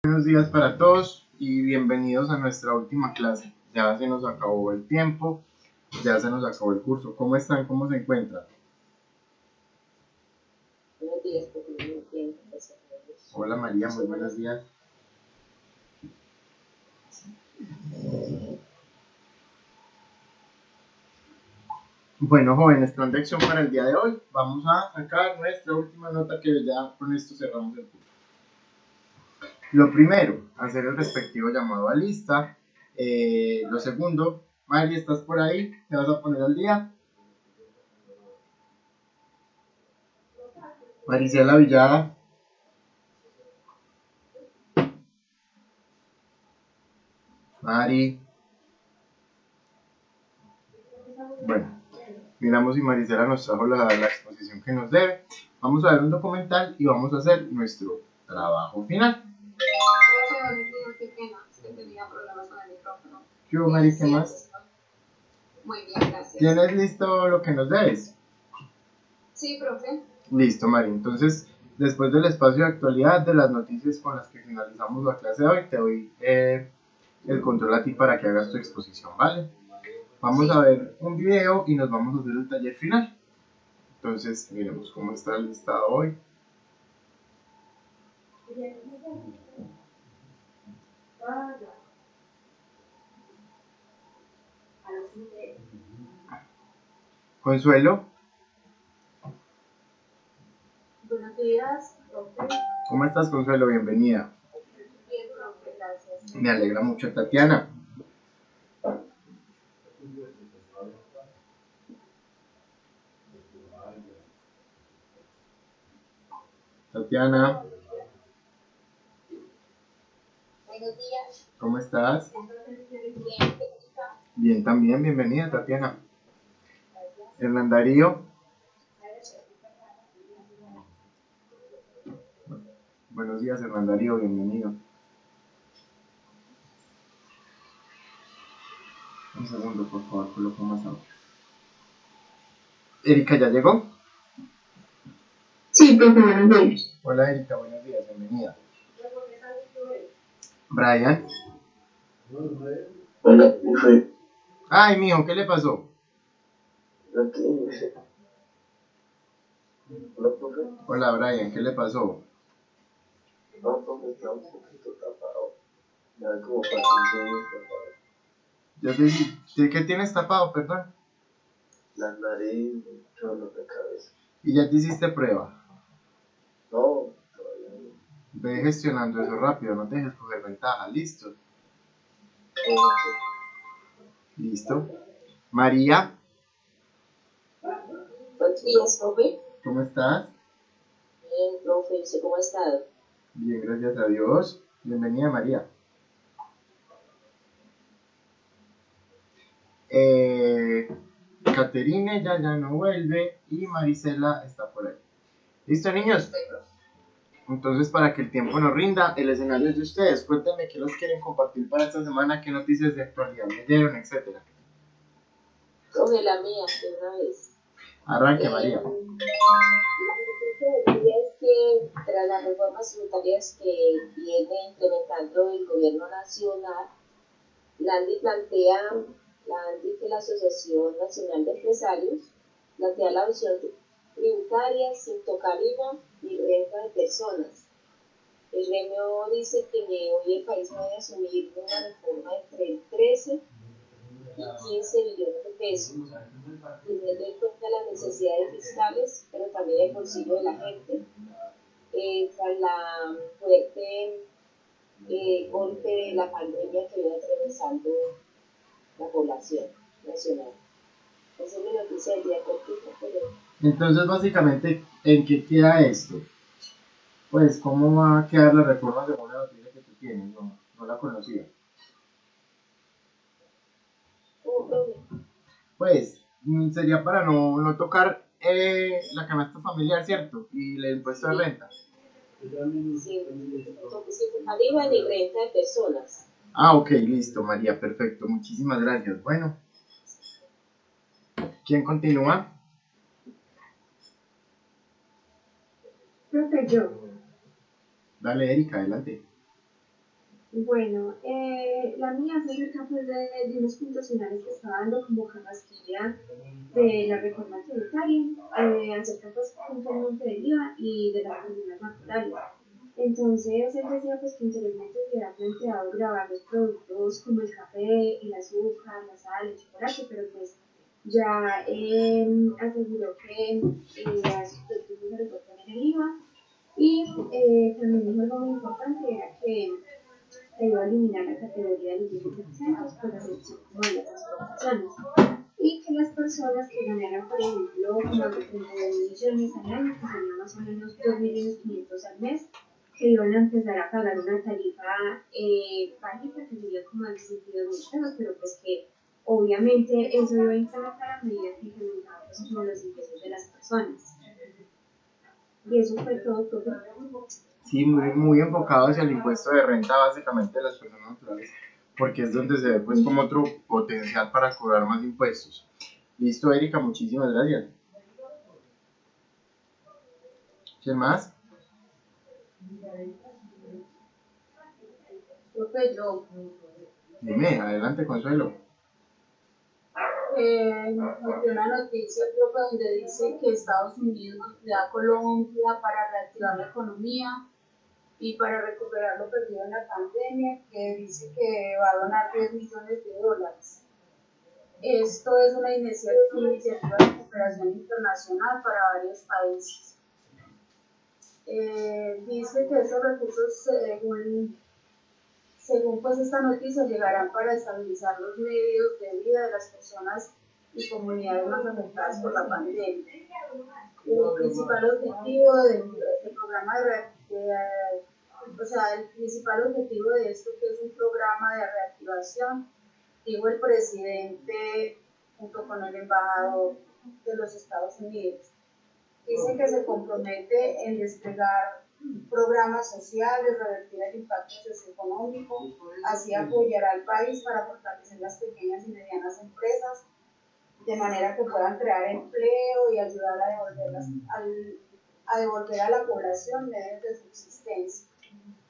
Buenos días para todos y bienvenidos a nuestra última clase. Ya se nos acabó el tiempo, ya se nos acabó el curso. ¿Cómo están? ¿Cómo se encuentran? Buenos días, muy bien, gracias a Dios. Hola María, muy buenos días. Bueno, jóvenes, plan de acción para el día de hoy. Vamos a sacar nuestra última nota que ya con esto cerramos el curso. Lo primero, hacer el respectivo llamado a lista. Lo segundo, María, ¿estás por ahí? ¿Te vas a poner al día? Maricela Villada. Mari. Bueno, miramos si Maricela nos trajo la exposición que nos debe. Vamos a ver un documental y vamos a hacer nuestro trabajo final. ¿Qué hubo, Mari? ¿Qué más? Muy bien, gracias. ¿Tienes listo lo que nos debes? Sí, profe. Listo, Mari. Entonces, después del espacio de actualidad de las noticias con las que finalizamos la clase de hoy, te doy el control a ti para que hagas tu exposición, ¿vale? Vamos a ver un video y nos vamos a hacer el taller final. Entonces, miremos cómo está el listado hoy. Consuelo. Buenos días, profe. ¿Cómo estás, Consuelo? Bienvenida. Bien, profe, gracias. Me alegra mucho, Tatiana. Tatiana, Buenos días. ¿cómo estás? Bien, ¿cómo está? Bien, también, bienvenida, Tatiana. Hernán Darío. Buenos días, Hernán Darío, bienvenido. Un segundo, por favor, coloco más audio. Erika, ¿ya llegó? Sí, profe, buenos días. Hola, Erika, buenos días, bienvenida. Brian. Hola, profe. Ay, mijo, ¿qué le pasó? Hola, profe. Hola, Brian, ¿qué le pasó? No, profe, está un poquito tapado. Ya como para 15 días tapado. ¿Qué tienes tapado, perdón? La nariz, mucho dolor de cabeza. ¿Y ya te hiciste prueba? No, todavía no. Ve gestionando eso rápido, no te dejes coger ventaja, listo. Listo. María, Buenos días, profe. ¿cómo estás? Bien, profe, ¿usted cómo ha estado? Bien, gracias a Dios. Bienvenida, María. Caterine ya no vuelve y Marisela está por ahí. ¿Listo, niños? Entonces, para que el tiempo nos rinda, el escenario es de ustedes. Cuéntenme qué los quieren compartir para esta semana, qué noticias de actualidad leyeron, etcétera. Profe, la mía, de una vez. Arranque, María. La noticia del día es que tras las reformas tributarias que viene implementando el gobierno nacional, la ANDI que la Asociación Nacional de Empresarios, plantea la opción tributaria sin tocar IVA y renta de personas. El gremio dice que hoy el país debe asumir una reforma entre el 13 y 15 billones de pesos, teniendo en cuenta las necesidades fiscales, pero también el bolsillo de la gente. Tras la fuerte golpe de la pandemia que viene atravesando la población nacional. Esa es mi noticia del día cortita, pero... Entonces, básicamente, ¿en qué queda esto? Pues, ¿cómo va a quedar la reforma según la noticia que tú tienes? No la conocía. Pues, sería para no tocar la canasta familiar, ¿cierto? Y el impuesto de renta. Sin tocar IVA ni renta de personas. Ah, ok, listo, María, perfecto. Muchísimas gracias. Bueno, ¿quién continúa? Profe, yo. Dale, Erika, adelante. Bueno, la mía se acerca pues de unos puntos finales que estaba dando como Carrasquilla de la reforma tributaria, acerca pues puntualmente del IVA y de las personas naturales. Entonces él decía pues que anteriormente se había planteado grabar los productos como el café, el azúcar, la sal, el chocolate, pero pues ya aseguró que a esos productos no se les va a poner el IVA. Y también dijo algo muy importante, era que se iba a eliminar la categoría de los bienes exentos por excepción como de las exportaciones. Y que las personas que ganaran, por ejemplo, como de 32 millones al año, que serían más o menos 2.500.000 al mes, que iban a empezar a pagar una tarifa básica, que sería como de 62.000 pesos, pero pues que obviamente eso iba a incrementar a medida que incrementaban pues, como los ingresos de las personas. Y eso fue todo, profe. Sí, muy enfocado hacia el impuesto de renta básicamente de las personas naturales, porque es donde se ve pues como otro potencial para cobrar más impuestos. Listo, Erika, muchísimas gracias. ¿Quién más? Profe, yo. Dime, adelante, Consuelo. Me dio una noticia, profe, donde dice que Estados Unidos le da a Colombia para reactivar la economía y para recuperar lo perdido en la pandemia, que dice que va a donar $10 millones. Esto es una iniciativa de cooperación internacional para varios países. Dice que esos recursos, según pues esta noticia, llegarán para estabilizar los medios de vida de las personas y comunidades más afectadas por la pandemia. El principal objetivo del programa el principal objetivo de esto, que es un programa de reactivación, dijo el presidente junto con el embajador de los Estados Unidos. Dice que se compromete en desplegar programas sociales, revertir el impacto socioeconómico, así apoyará al país para fortalecer las pequeñas y medianas empresas, de manera que puedan crear empleo y ayudar a devolver a la población medios de subsistencia.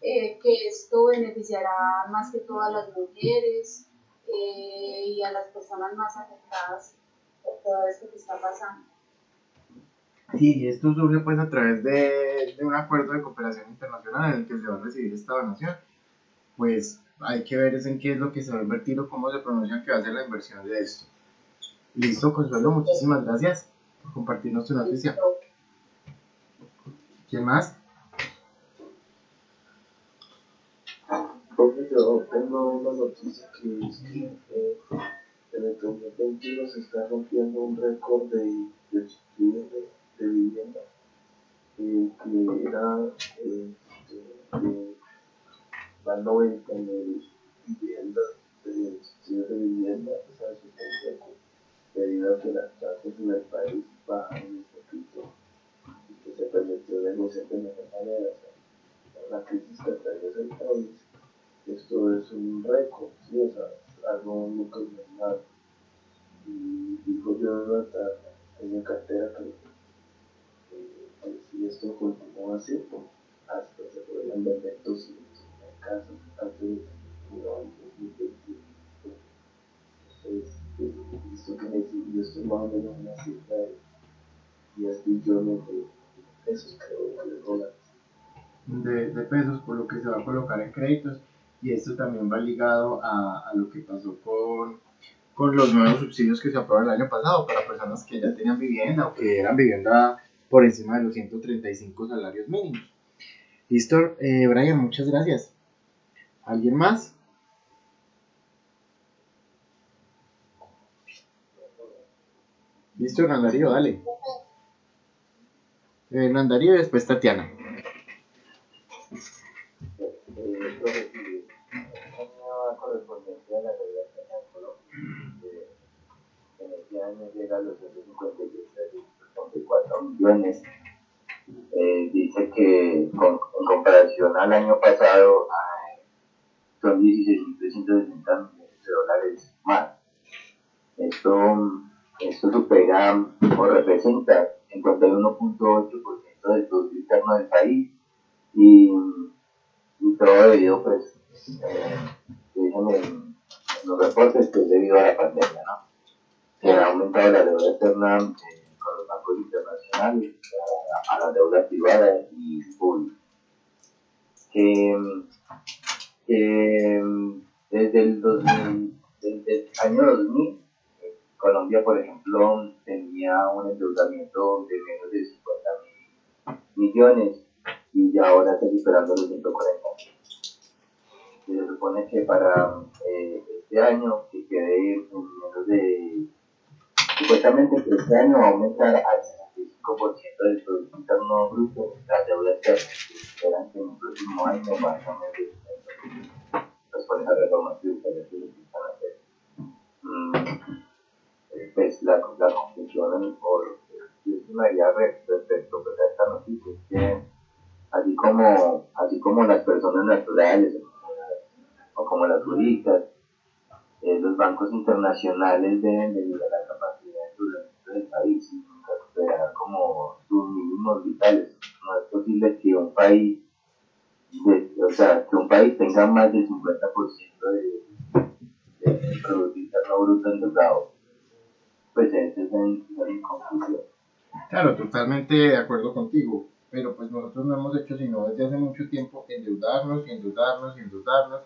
Que esto beneficiará más que todo a las mujeres y a las personas más afectadas por todo esto que está pasando. Sí, y esto surge pues a través de un acuerdo de cooperación internacional en el que se va a recibir esta donación. Pues hay que ver en qué es lo que se va a invertir o cómo se pronuncian que va a ser la inversión de esto. Listo, Consuelo, muchísimas gracias por compartirnos tu noticia. ¿Quién más? Profe, yo tengo una noticia que es que en el 2021 se está rompiendo un récord de subsidios de vivienda, que era más 90.000 viviendas de subsidios de vivienda. O sea, eso es un récord, debido a que las tasas en el país bajan un poquito y que se permitió negociar de mejor manera. O sea, la crisis que atraviesa el país, esto es un récord, ¿sí? O sea, algo nunca normal. Y digo yo hasta en mi cartera que si esto continúa así, pues hasta se podrían vender 200 casas antes de terminar el 2021. Entonces, esto es más o menos una cifra de 10 billones de pesos, creo, de dólares. De pesos, por lo que se va a colocar en créditos, y esto también va ligado a lo que pasó con los nuevos subsidios que se aprobaron el año pasado para personas que ya tenían vivienda o que eran vivienda por encima de los 135 salarios mínimos. Listo, Brian, muchas gracias. ¿Alguien más? Listo, Hernán Darío, dale. Hernán Darío y después Tatiana. Profe, sí, una correspondencia de la deuda externa en Colombia, que en este año llega a los 156,34 millones. Dice que en comparación al año pasado son 16.360 millones de dólares más. Esto supera o representa 51,8% del Producto Interno del país, y todo debido pues dicen en los reportes que es debido a la pandemia, ¿no? Que ha aumentado la deuda externa con los bancos internacionales, a la deuda privada y pública. Que desde el año 2000, Colombia, por ejemplo, tenía un endeudamiento de menos de 50.000 millones y ya ahora está superando los 140. Y se supone que para este año, que quede en menos de, supuestamente que este año va a aumentar al 65% del Producto Interno Bruto la deuda externa, que esperan que en el próximo año vaya a menos de 60%. Pues con esas reformas tributarias que se empiezan a hacer. Pues la conclusión o lo que yo estimaría respecto pues, a esta noticia es que así como las personas naturales o como las jurídicas, los bancos internacionales deben de ayudar a la capacidad de endeudamiento del país y recuperar como sus mínimos vitales. No es posible que un país tenga más del 50% del Producto Interno Bruto endeudado. Pues ese es el conclusión. Claro, totalmente de acuerdo contigo, pero pues nosotros no hemos hecho sino desde hace mucho tiempo endeudarnos y endeudarnos y endeudarnos,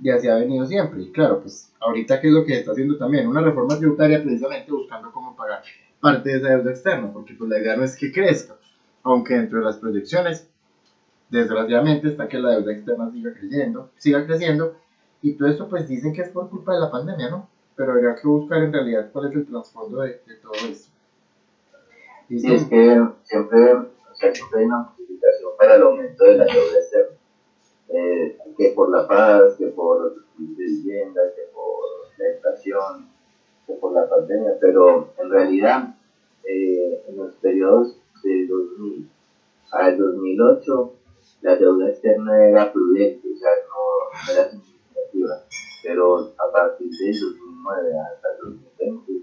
y así ha venido siempre. Y claro, pues ahorita qué es lo que se está haciendo también, una reforma tributaria precisamente buscando cómo pagar parte de esa deuda externa, porque pues la idea no es que crezca, aunque dentro de las proyecciones, desgraciadamente está que la deuda externa siga creciendo, y todo esto pues dicen que es por culpa de la pandemia, ¿no? Pero habría que buscar en realidad cuál es el trasfondo de todo esto. Y es que siempre hay una justificación para el aumento de la deuda externa, que por la paz, que por los subsidios de vivienda, que por la inflación, que por la pandemia, pero en realidad en los periodos del 2000 al 2008 la deuda externa era prudente, o sea, no era significativa, pero a partir del 2009 hasta el 2020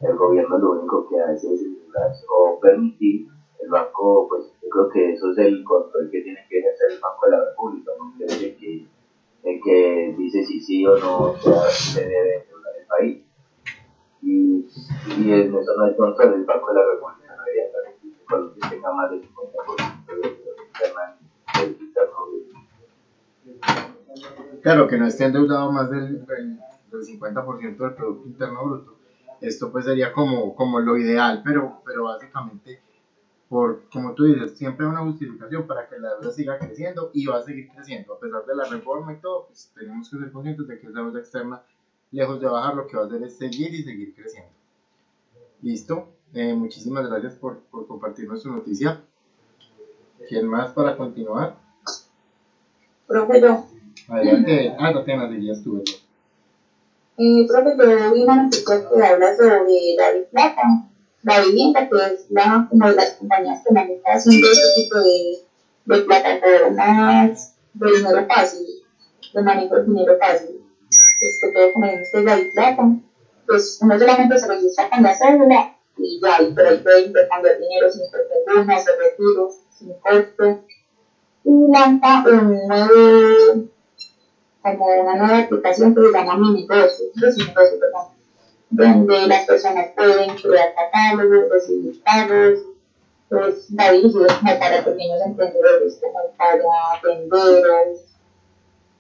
el gobierno lo único que hace es ayudar o permitir el banco, pues yo creo que eso es el control que tiene que ejercer el Banco de la República, porque es el que dice si sí o no se debe endeudar el país. Y en eso no hay control, el Banco de la República no debería permitir que Colombia tenga más del 50% de deuda externa en el interno. Claro, que no esté endeudado más del 50% del Producto Interno Bruto. Esto pues sería como lo ideal, pero básicamente, como tú dices, siempre hay una justificación para que la deuda siga creciendo y va a seguir creciendo. A pesar de la reforma y todo, pues tenemos que ser conscientes de que esa deuda externa, lejos de bajar, lo que va a hacer es seguir y seguir creciendo. Listo, muchísimas gracias por compartirnos su noticia. ¿Quién más para continuar? Profe, yo. Adelante, Tatiana, seguías tú. Profe, yo vi una noticia que habla sobre la Plata, la vivienda, que es como de las compañías que manejan haciendo este tipo de plataformas de dinero fácil, de manejo de dinero fácil. Todo como dice la Plata, pues uno solamente se registra con la cédula y ya, y por ahí puede intercambiar dinero sin fortuna, hacer retiros, sin costo, y lanza como una nueva aplicación que se llama Mi Negocio, donde las personas pueden crear catálogos, recibir pagos, pues va dirigido como para pequeños emprendedores, como para venderos.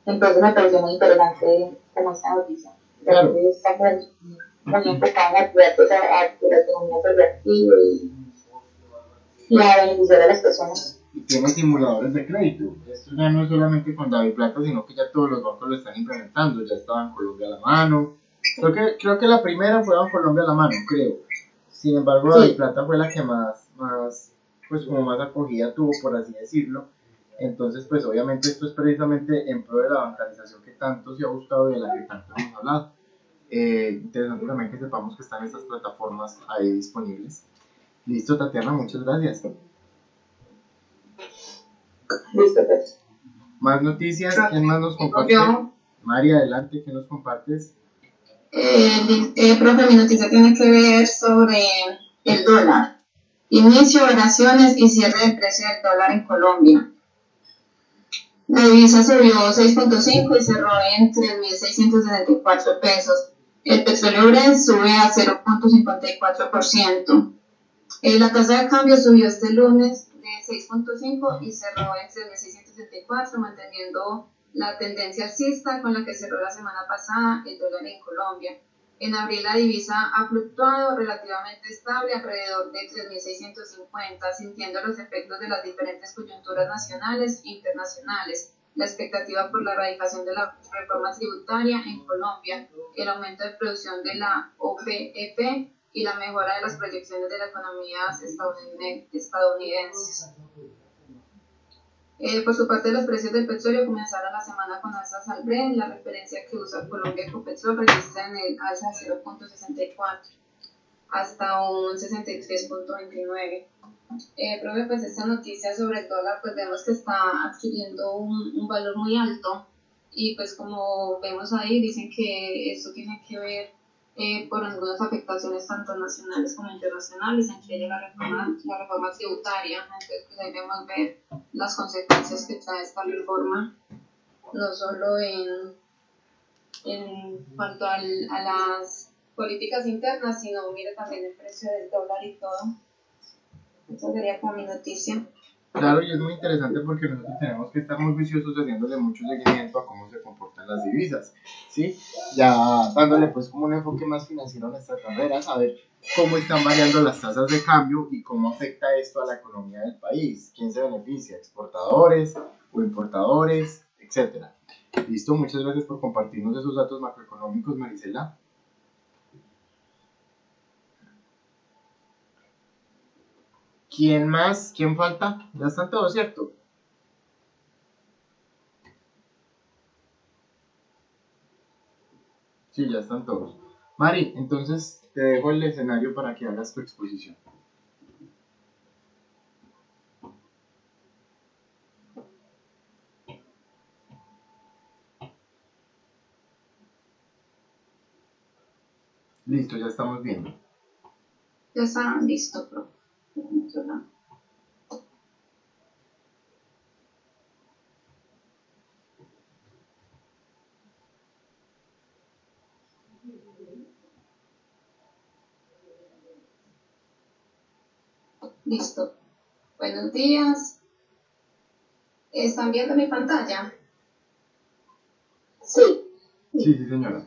Entonces me pareció muy interesante como esta noticia. Claro. Está muy enfocada en la economía productiva y a beneficiar a las personas. Y tiene simuladores de crédito. Esto ya no es solamente con DaviPlata, sino que ya todos los bancos lo están implementando. Ya está Bancolombia a la mano. Creo que la primera fue Bancolombia a la mano, creo. Sin embargo, sí. DaviPlata fue la que más pues como más acogida tuvo, por así decirlo. Entonces, pues obviamente esto es precisamente en pro de la bancarización que tanto se ha buscado y de la que tanto hemos hablado. Interesante también que sepamos que están estas plataformas ahí disponibles. Listo, Tatiana, muchas gracias. Listo, pues. Más noticias, ¿quién más nos comparte? María, adelante, ¿qué nos compartes? Profe, mi noticia tiene que ver sobre el dólar. Inicio, operaciones y cierre del precio del dólar en Colombia. La divisa subió 6.5 y cerró en 3.664 pesos. El petróleo Brent sube a 0.54%. La tasa de cambio subió este lunes de 6.5 y cerró en 3.674, manteniendo la tendencia alcista con la que cerró la semana pasada el dólar en Colombia. En abril la divisa ha fluctuado relativamente estable alrededor de 3.650, sintiendo los efectos de las diferentes coyunturas nacionales e internacionales, la expectativa por la erradicación de la reforma tributaria en Colombia, el aumento de producción de la OPEP y la mejora de las proyecciones de la economía estadounidenses. Por su parte, los precios del petróleo comenzaron la semana con alzas al Brent. La referencia que usa Colombia Ecopetrol registra en el alza de 0.64 hasta un 63.29. Profe, pues esta noticia sobre el dólar, pues vemos que está adquiriendo un valor muy alto y pues como vemos ahí, dicen que esto tiene que ver por algunas afectaciones tanto nacionales como internacionales, entre ellas la reforma tributaria. Entonces pues ahí debemos ver las consecuencias que trae esta reforma, no solo en cuanto a las políticas internas, sino mire también el precio del dólar y todo. Esa sería como mi noticia. Claro, y es muy interesante porque nosotros tenemos que estar muy viciosos haciéndole mucho seguimiento a cómo se comportan las divisas, ¿sí? Ya dándole pues como un enfoque más financiero a nuestra carrera, saber cómo están variando las tasas de cambio y cómo afecta esto a la economía del país, quién se beneficia, exportadores o importadores, etcétera. Listo, muchas gracias por compartirnos esos datos macroeconómicos, Marisela. ¿Quién más? ¿Quién falta? Ya están todos, ¿cierto? Sí, ya están todos. Mari, entonces te dejo el escenario para que hagas tu exposición. Listo, ya estamos viendo. Ya está listo, profe. Listo. Buenos días. ¿Están viendo mi pantalla? Sí. Sí, señora.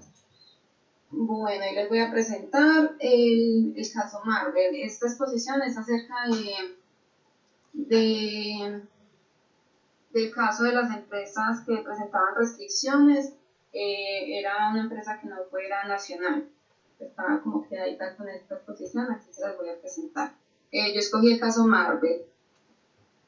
Bueno, y les voy a presentar el caso Marvel. Esta exposición es acerca del caso de las empresas que presentaban restricciones. Era una empresa que no fuera nacional. Estaba como quedadita con esta exposición, aquí se las voy a presentar. Yo escogí el caso Marvel.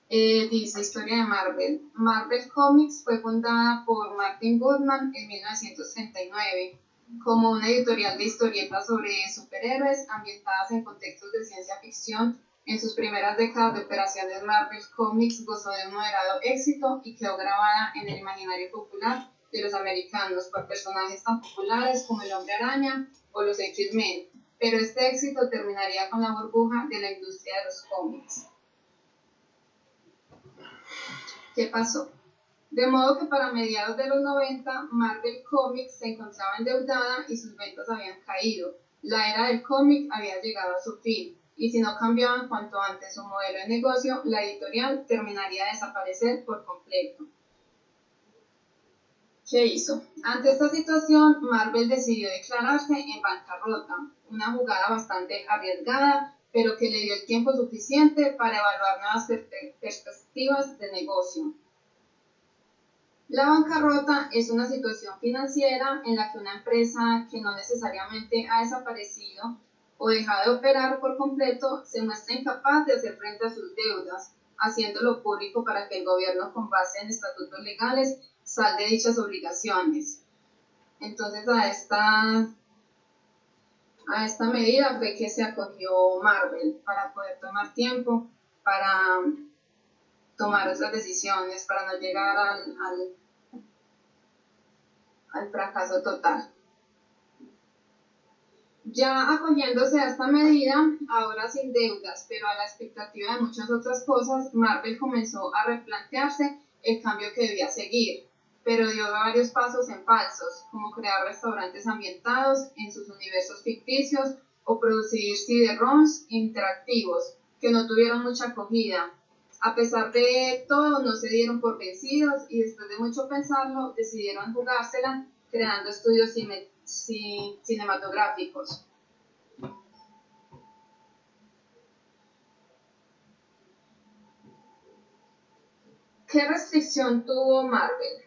Dice historia de Marvel. Marvel Comics fue fundada por Martin Goodman en 1939 como una editorial de historietas sobre superhéroes ambientadas en contextos de ciencia ficción. En sus primeras décadas de operaciones, Marvel Comics gozó de un moderado éxito y quedó grabada en el imaginario popular de los americanos por personajes tan populares como el Hombre Araña o los X-Men, pero este éxito terminaría con la burbuja de la industria de los cómics. ¿Qué pasó? De modo que para mediados de los 90, Marvel Comics se encontraba endeudada y sus ventas habían caído. La era del cómic había llegado a su fin, y si no cambiaban cuanto antes su modelo de negocio, la editorial terminaría de desaparecer por completo. ¿Qué hizo? Ante esta situación, Marvel decidió declararse en bancarrota, una jugada bastante arriesgada, pero que le dio el tiempo suficiente para evaluar nuevas perspectivas de negocio. La bancarrota es una situación financiera en la que una empresa que no necesariamente ha desaparecido o dejado de operar por completo se muestra incapaz de hacer frente a sus deudas, haciéndolo público para que el gobierno, con base en estatutos legales, salde dichas obligaciones. Entonces a esta medida fue que se acogió Marvel para poder tomar tiempo para tomar otras decisiones, para no llegar al fracaso total. Ya acogiéndose a esta medida, ahora sin deudas, pero a la expectativa de muchas otras cosas, Marvel comenzó a replantearse el cambio que debía seguir, pero dio varios pasos en falsos, como crear restaurantes ambientados en sus universos ficticios o producir CD-ROMs interactivos que no tuvieron mucha acogida. A pesar de todo, no se dieron por vencidos y después de mucho pensarlo, decidieron jugársela creando estudios cinematográficos. ¿Qué restricción tuvo Marvel?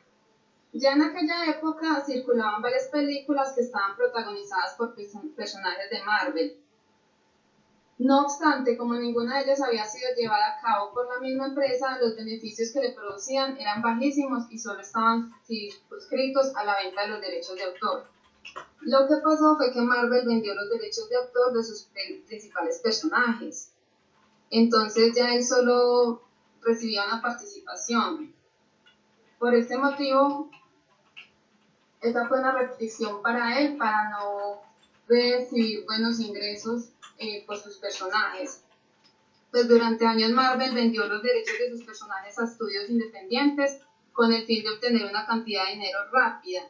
Ya en aquella época circulaban varias películas que estaban protagonizadas por personajes de Marvel. No obstante, como ninguna de ellas había sido llevada a cabo por la misma empresa, los beneficios que le producían eran bajísimos y solo estaban circunscritos a la venta de los derechos de autor. Lo que pasó fue que Marvel vendió los derechos de autor de sus principales personajes. Entonces ya él solo recibía una participación. Por este motivo, esta fue una restricción para él, para no recibir buenos ingresos por sus personajes. Pues durante años Marvel vendió los derechos de sus personajes a estudios independientes con el fin de obtener una cantidad de dinero rápida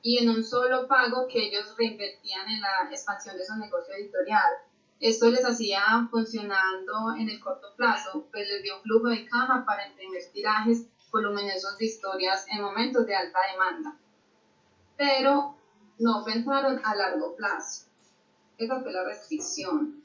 y en un solo pago que ellos reinvertían en la expansión de su negocio editorial. Esto les hacía funcionando en el corto plazo, pues les dio flujo de caja para imprimir tirajes voluminosos de historias en momentos de alta demanda. Pero no pensaron a largo plazo. Esa fue la restricción.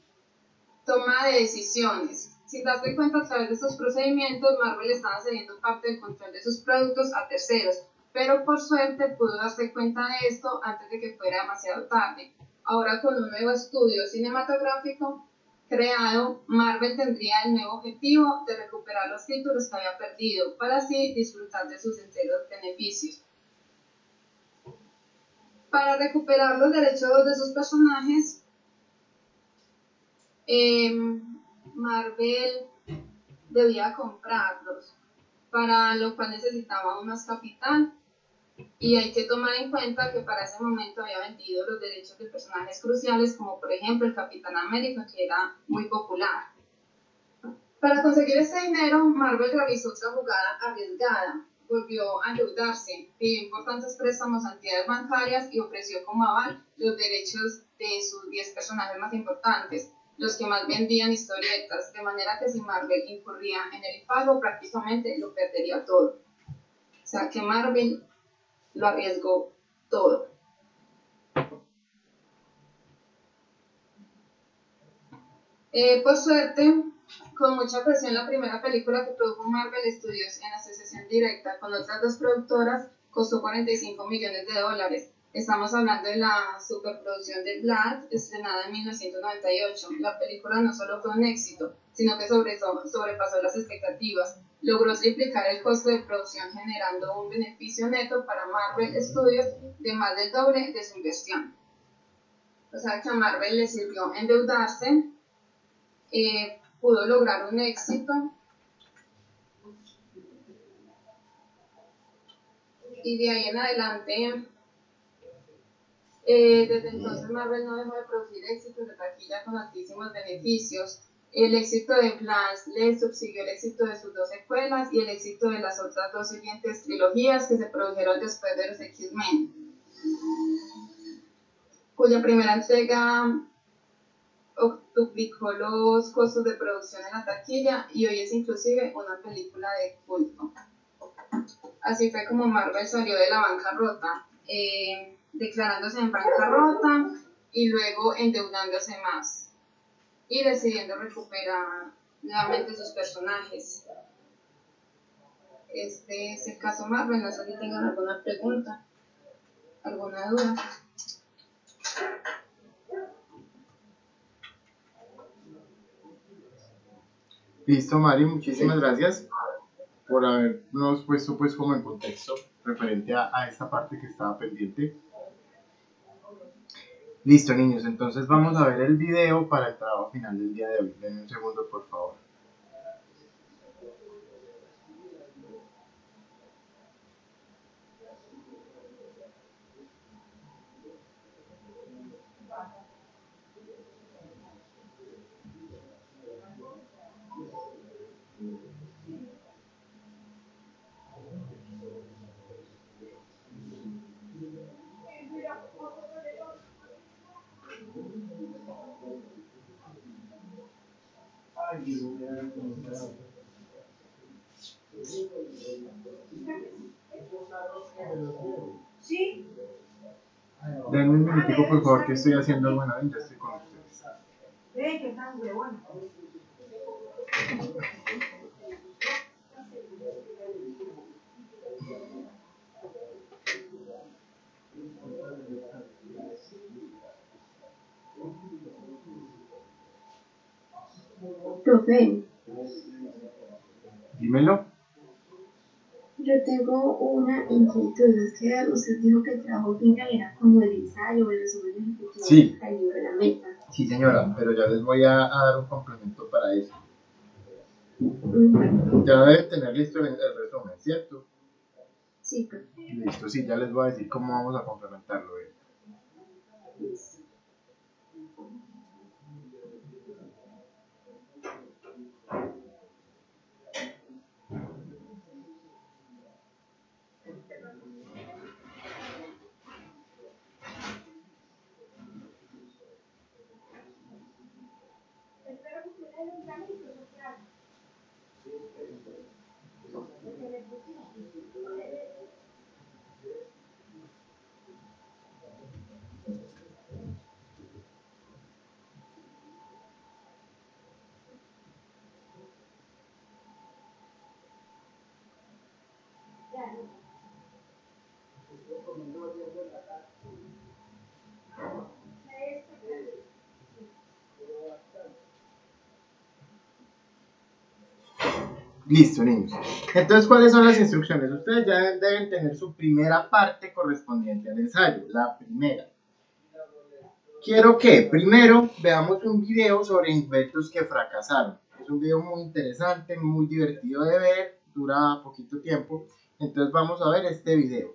Toma de decisiones. Sin darse cuenta a través de estos procedimientos, Marvel estaba cediendo parte del control de sus productos a terceros, pero por suerte pudo darse cuenta de esto antes de que fuera demasiado tarde. Ahora con un nuevo estudio cinematográfico creado, Marvel tendría el nuevo objetivo de recuperar los títulos que había perdido, para así disfrutar de sus enteros beneficios. Para recuperar los derechos de sus personajes, Marvel debía comprarlos, para lo cual necesitaba aún más capital, y hay que tomar en cuenta que para ese momento había vendido los derechos de personajes cruciales como por ejemplo el Capitán América, que era muy popular. Para conseguir ese dinero, Marvel realizó otra jugada arriesgada. Volvió a endeudarse, pidió importantes préstamos a entidades bancarias y ofreció como aval los derechos de sus 10 personajes más importantes, los que más vendían historietas, de manera que si Marvel incurría en el impago, prácticamente lo perdería todo. O sea que Marvel lo arriesgó todo. Por suerte, con mucha presión, la primera película que produjo Marvel Studios en asociación directa con otras dos productoras costó $45 millones. Estamos hablando de la superproducción de Blood, estrenada en 1998. La película no solo fue un éxito, sino que sobrepasó las expectativas. Logró triplicar el costo de producción, generando un beneficio neto para Marvel Studios de más del doble de su inversión. O sea que a Marvel le sirvió endeudarse, pudo lograr un éxito y de ahí en adelante, desde entonces Marvel no dejó de producir éxitos de taquilla con altísimos beneficios. El éxito de Flash le subsiguió el éxito de sus 2 secuelas y el éxito de las otras 2 siguientes trilogías que se produjeron después de los X-Men, cuya primera entrega duplicó los costos de producción en la taquilla y hoy es inclusive una película de culto. Así fue como Marvel salió de la bancarrota, declarándose en bancarrota y luego endeudándose más y decidiendo recuperar nuevamente sus personajes. Este es el caso Marvel. No sé si tengan alguna pregunta, alguna duda. Listo, Mari, muchísimas gracias por habernos puesto pues como en contexto referente a esta parte que estaba pendiente. Listo, niños, entonces vamos a ver el video para el trabajo final del día de hoy. Denme un segundo, por favor. Sí. Denme un minutico, por favor, que estoy haciendo algo y ya estoy con ustedes. Ve, qué tan huevón. Profe, Dímelo. yo tengo una inquietud, es que usted dijo que el trabajo final era como el ensayo o el resumen ejecutivo Sí. al libro de la meta. Sí, señora, pero ya les voy a dar un complemento para eso. Ya deben tener listo el resumen, ¿cierto? Sí, profe. Listo, sí, ya les voy a decir cómo vamos a complementarlo. Listo, niños. Entonces, ¿cuáles son las instrucciones? Ustedes ya deben tener su primera parte correspondiente al ensayo, la primera. Quiero que primero veamos un video sobre inventos que fracasaron. Es un video muy interesante, muy divertido de ver, dura poquito tiempo. Entonces vamos a ver este video.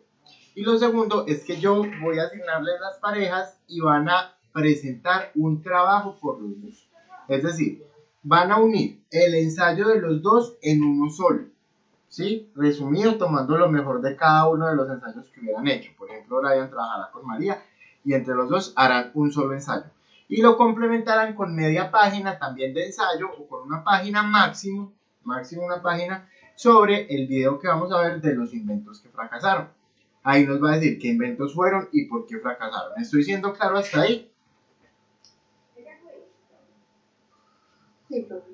Y lo segundo es que yo voy a asignarles las parejas y van a presentar un trabajo por los dos. Es decir, van a unir el ensayo de los dos en uno solo. ¿Sí? Resumido, tomando lo mejor de cada uno de los ensayos que hubieran hecho. Por ejemplo, Brian trabajará con María y entre los dos harán un solo ensayo. Y lo complementarán con media página también de ensayo o con una página máximo una página sobre el video que vamos a ver de los inventos que fracasaron. Ahí nos va a decir qué inventos fueron y por qué fracasaron. ¿Estoy siendo claro hasta ahí? Sí, profe.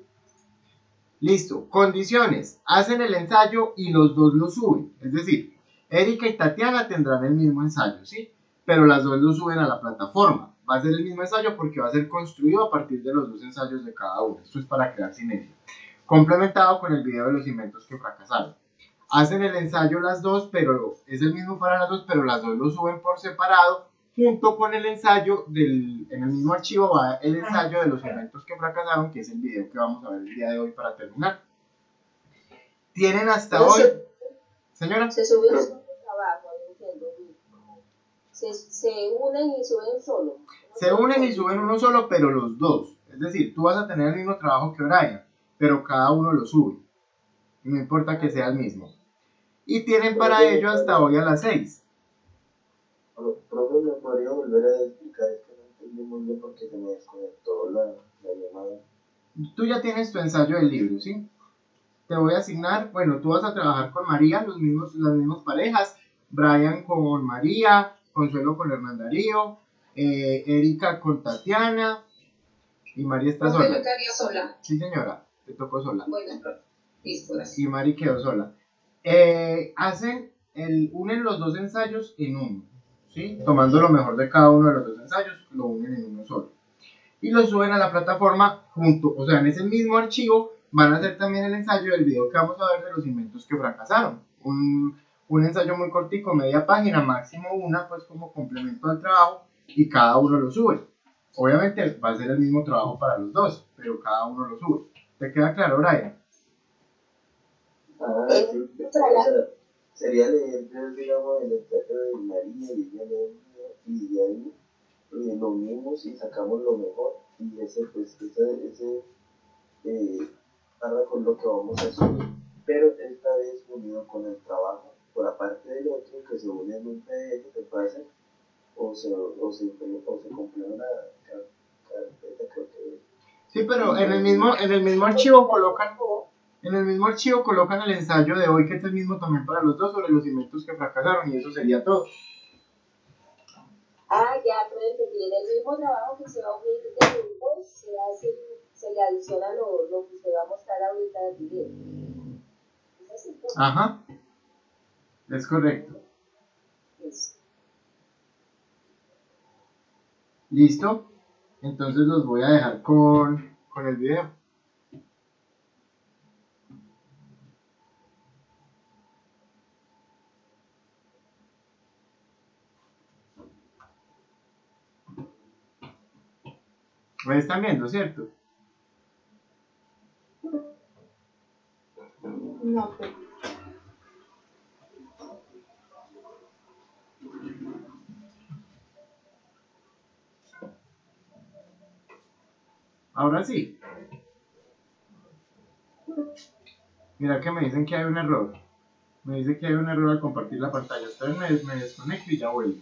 Listo. Condiciones. Hacen el ensayo y los dos lo suben. Es decir, Erika y Tatiana tendrán el mismo ensayo, ¿sí? Pero las dos lo suben a la plataforma. Va a ser el mismo ensayo porque va a ser construido a partir de los dos ensayos de cada uno. Esto es para crear sinergia. Complementado con el video de los inventos que fracasaron. Hacen el ensayo las dos, pero es el mismo para las dos, pero las dos lo suben por separado, junto con el ensayo en el mismo archivo va el ensayo de los inventos que fracasaron, que es el video que vamos a ver el día de hoy para terminar. Tienen hasta hoy, señora. Se sube un solo trabajo, no entiendo. Se unen y suben solo. Se unen y suben uno solo, pero los dos. Es decir, tú vas a tener el mismo trabajo que Brian, pero cada uno lo sube. No importa que sea el mismo. Y tienen para ello hasta hoy a las 6. Profe, ¿me podría volver a explicar? Es que no entendí muy bien porque se me desconectó la llamada. Tú ya tienes tu ensayo del libro, ¿sí? Te voy a asignar, bueno, tú vas a trabajar con María, las mismas parejas, Brian con María, Consuelo con Hernán Darío, Erika con Tatiana, y María está Profe, sola. yo quedaría sola. Sí, señora, te tocó sola. Bueno, profe. Listo, gracias. Y Mari quedó sola. Unen los dos ensayos en uno, ¿sí? Tomando lo mejor de cada uno de los dos ensayos, lo unen en uno solo. Y lo suben a la plataforma junto, o sea, en ese mismo archivo van a hacer también el ensayo del video que vamos a ver de los inventos que fracasaron. Un ensayo muy cortico, media página, máximo una, pues como complemento al trabajo, y cada uno lo sube. Obviamente va a ser el mismo trabajo para los dos, pero cada uno lo sube. ¿Te queda claro, Brian? Sí, sería leer, digamos, el ensayo de María y ella lee el mío, y de ahí lo unimos y sacamos lo mejor, y ese párrafo es lo que vamos a subir, pero esta vez unido con el trabajo, por aparte del otro que se une en un PDF que puede hacer, o se completa una carpeta, creo que Sí, pero en el mismo archivo colocan el ensayo de hoy, que es el mismo también para los dos, sobre los inventos que fracasaron, y eso sería todo. Ah, ya, pero entendí. En el mismo trabajo que se va a unir de grupos, se le adiciona lo que usted va a mostrar ahorita del video. ¿Es así? Ajá, es correcto. Eso. ¿Listo? Entonces los voy a dejar con el video. ¿Me están viendo, cierto? No, pero Ahora sí. Mira que me dicen que hay un error. Me dice que hay un error al compartir la pantalla. Entonces me desconecto y ya vuelvo.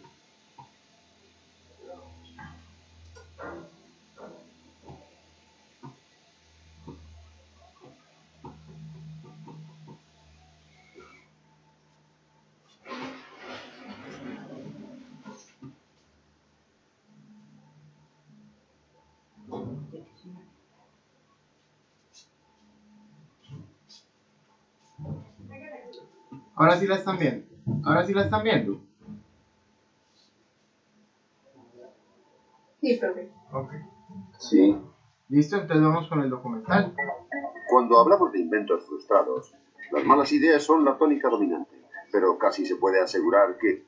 Ahora sí la están viendo. Ahora sí la están viendo. sí, profe. Ok. Sí. Listo, entonces vamos con el documental. Cuando hablamos de inventos frustrados, las malas ideas son la tónica dominante, pero casi se puede asegurar que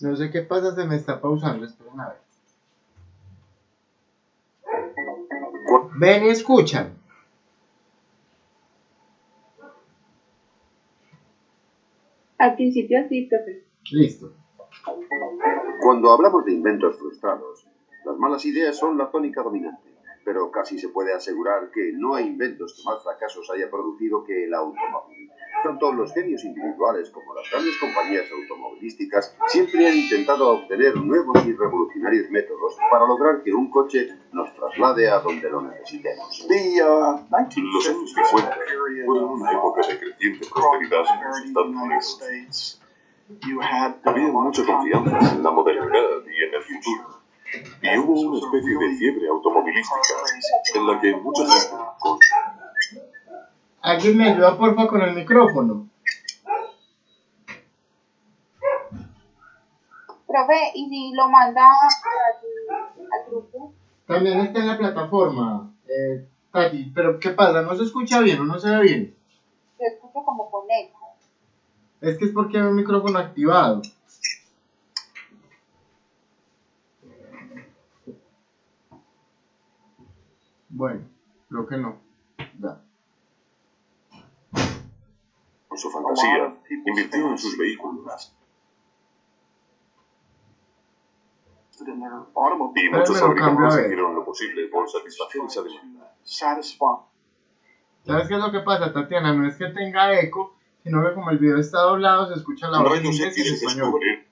No sé qué pasa, se me está pausando. Esperen a ver. Ven y escuchan. Al principio sí, profe. Listo. cuando hablamos de inventos frustrados, las malas ideas son la tónica dominante, pero casi se puede asegurar que no hay inventos que más fracasos haya producido que el automóvil. Tanto los genios individuales como las grandes compañías automovilísticas siempre han intentado obtener nuevos y revolucionarios métodos para lograr que un coche nos traslade a donde lo necesitemos. Los años 50 fueron una época de creciente prosperidad en los Estados Unidos. Había mucha confianza en la modernidad y en el futuro. Y hubo una especie de fiebre automovilística en la que mucha gente ¿Alguien me ayuda porfa con el micrófono? Profe, ¿y si lo manda al grupo? También está en la plataforma, Tati, pero ¿qué pasa? ¿No se escucha bien o no se ve bien? Yo escucho como con eco. Es que es porque hay un micrófono activado. Bueno, creo que no. Ya. con su fantasía invirtió en sus vehículos. Y muchos fabricantes hicieron lo posible por satisfacer esa demanda. ¿Sabes qué es lo que pasa, Tatiana? No es que tenga eco, sino que como el video está doblado, se escucha la voz en Rayos inglés y en X español. descubrir.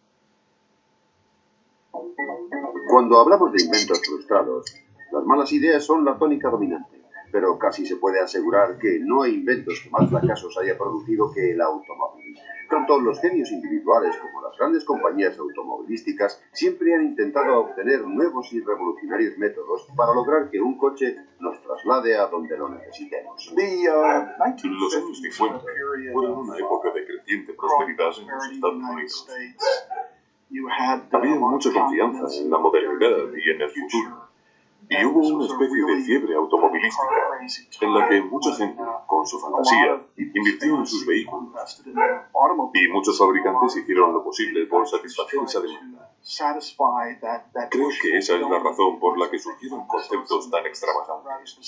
Cuando hablamos de inventos frustrados, las malas ideas son la tónica dominante, pero casi se puede asegurar que no hay inventos que más fracasos haya producido que el automóvil. Tanto los genios individuales como las grandes compañías automovilísticas siempre han intentado obtener nuevos y revolucionarios métodos para lograr que un coche nos traslade a donde lo necesitemos. Los años 50 fueron una época de creciente prosperidad en los Estados Unidos. Había mucha confianza en la modernidad y en el futuro. Y hubo una especie de fiebre automovilística en la que mucha gente, con su fantasía, invirtió en sus vehículos. Y muchos fabricantes hicieron lo posible por satisfacer esa demanda. Creo que esa es la razón por la que surgieron conceptos tan extravagantes.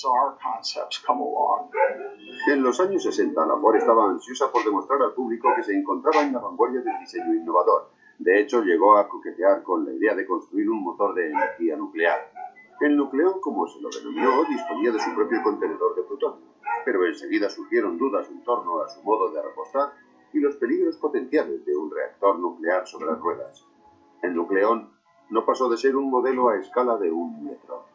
En los años 60, la Ford estaba ansiosa por demostrar al público que se encontraba en la vanguardia del diseño innovador. De hecho, llegó a coquetear con la idea de construir un motor de energía nuclear. El Nucleón, como se lo denominó, disponía de su propio contenedor de plutonio, pero enseguida surgieron dudas en torno a su modo de repostar y los peligros potenciales de un reactor nuclear sobre ruedas. El Nucleón no pasó de ser un modelo a escala de 1 metro.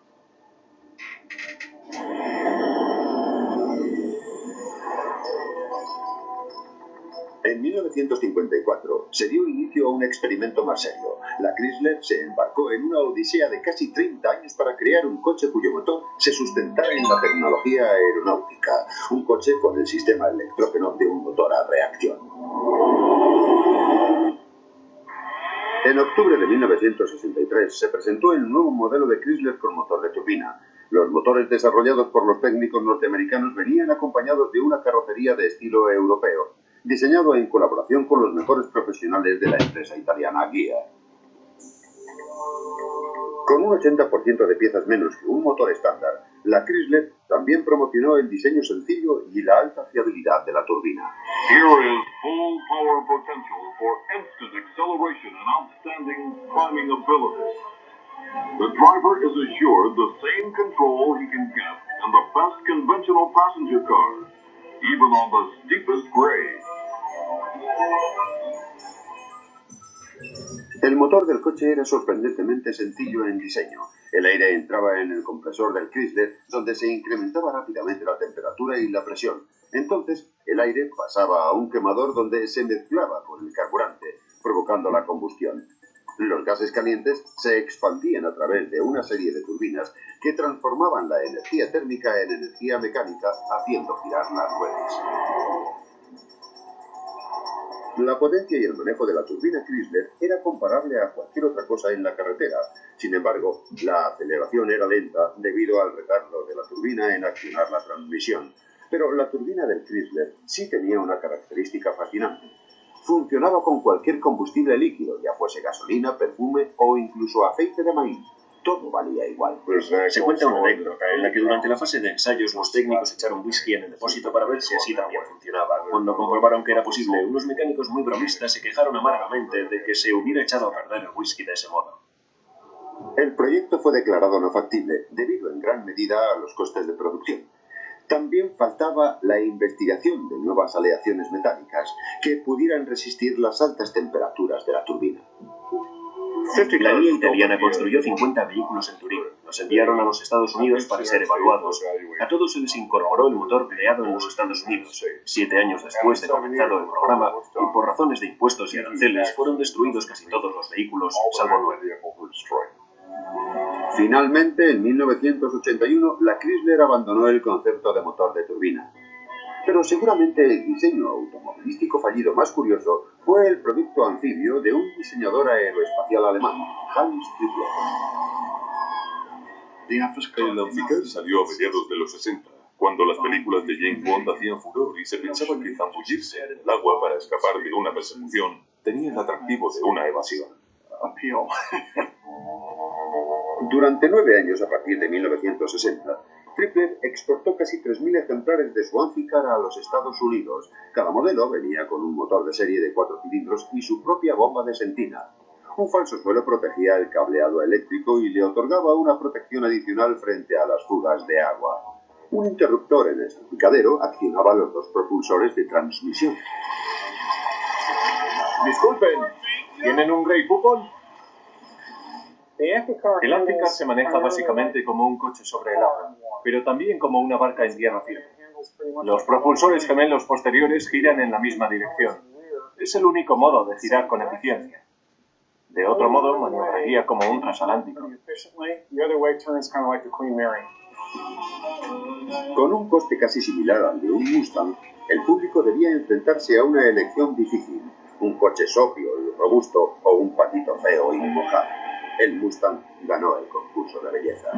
En 1954 se dio inicio a un experimento más serio. La Chrysler se embarcó en una odisea de casi 30 años para crear un coche cuyo motor se sustentara en la tecnología aeronáutica. Un coche con el sistema electrógeno de un motor a reacción. En octubre de 1963 se presentó el nuevo modelo de Chrysler con motor de turbina. Los motores desarrollados por los técnicos norteamericanos venían acompañados de una carrocería de estilo europeo, diseñado en colaboración con los mejores profesionales de la empresa italiana Ghia. Con un 80% de piezas menos que un motor estándar, la Chrysler también promocionó el diseño sencillo y la alta fiabilidad de la turbina. Here is full power potential for instant acceleration and outstanding climbing ability. The driver is assured the same control he can get in the best conventional passenger car, even on the steepest grade. El motor del coche era sorprendentemente sencillo en diseño. El aire entraba en el compresor del Chrysler, donde se incrementaba rápidamente la temperatura y la presión. Entonces, el aire pasaba a un quemador donde se mezclaba con el carburante, provocando la combustión. Los gases calientes se expandían a través de una serie de turbinas que transformaban la energía térmica en energía mecánica, haciendo girar las ruedas. La potencia y el manejo de la turbina Chrysler era comparable a cualquier otra cosa en la carretera. Sin embargo, la aceleración era lenta debido al retardo de la turbina en accionar la transmisión. Pero la turbina del Chrysler sí tenía una característica fascinante. Funcionaba con cualquier combustible líquido, ya fuese gasolina, perfume o incluso aceite de maíz. Todo valía igual. Se cuenta una anécdota en la que durante la fase de ensayos los técnicos echaron whisky en el depósito para ver si así también funcionaba. Cuando comprobaron que era posible, unos mecánicos muy bromistas se quejaron amargamente de que se hubiera echado a perder el whisky de ese modo. El proyecto fue declarado no factible, debido en gran medida a los costes de producción. También faltaba la investigación de nuevas aleaciones metálicas que pudieran resistir las altas temperaturas de la turbina. La línea italiana construyó 50 vehículos en Turín. Los enviaron a los Estados Unidos para ser evaluados. A todos se les incorporó el motor creado en los Estados Unidos. 7 años después de comenzado el programa, y por razones de impuestos y aranceles, fueron destruidos casi todos los vehículos, salvo 9. Finalmente, en 1981, la Chrysler abandonó el concepto de motor de turbina. Pero seguramente el diseño automovilístico fallido más curioso fue el producto anfibio de un diseñador aeroespacial alemán, Hans Trippler. El Amficar salió a mediados de los 60, cuando las películas de James Bond hacían furor y se pensaba que zambullirse en el agua para escapar de una persecución tenía el atractivo de una evasión. Durante 9 años, a partir de 1960, Trippler exportó casi 3.000 ejemplares de su Amficar a los Estados Unidos. Cada modelo venía con un motor de serie de 4 cilindros y su propia bomba de sentina. Un falso suelo protegía el cableado eléctrico y le otorgaba una protección adicional frente a las fugas de agua. Un interruptor en el salpicadero accionaba los 2 propulsores de transmisión. Disculpen, ¿tienen un Grey Poupon? El Amficar se maneja básicamente como un coche sobre el agua, pero también como una barca en tierra firme. Los propulsores gemelos posteriores giran en la misma dirección. Es el único modo de girar con eficiencia. De otro modo, maniobraría como un transatlántico. Con un coste casi similar al de un Mustang, el público debía enfrentarse a una elección difícil: un coche sobrio y robusto o un patito feo y mojado. El Mustang ganó el concurso de belleza.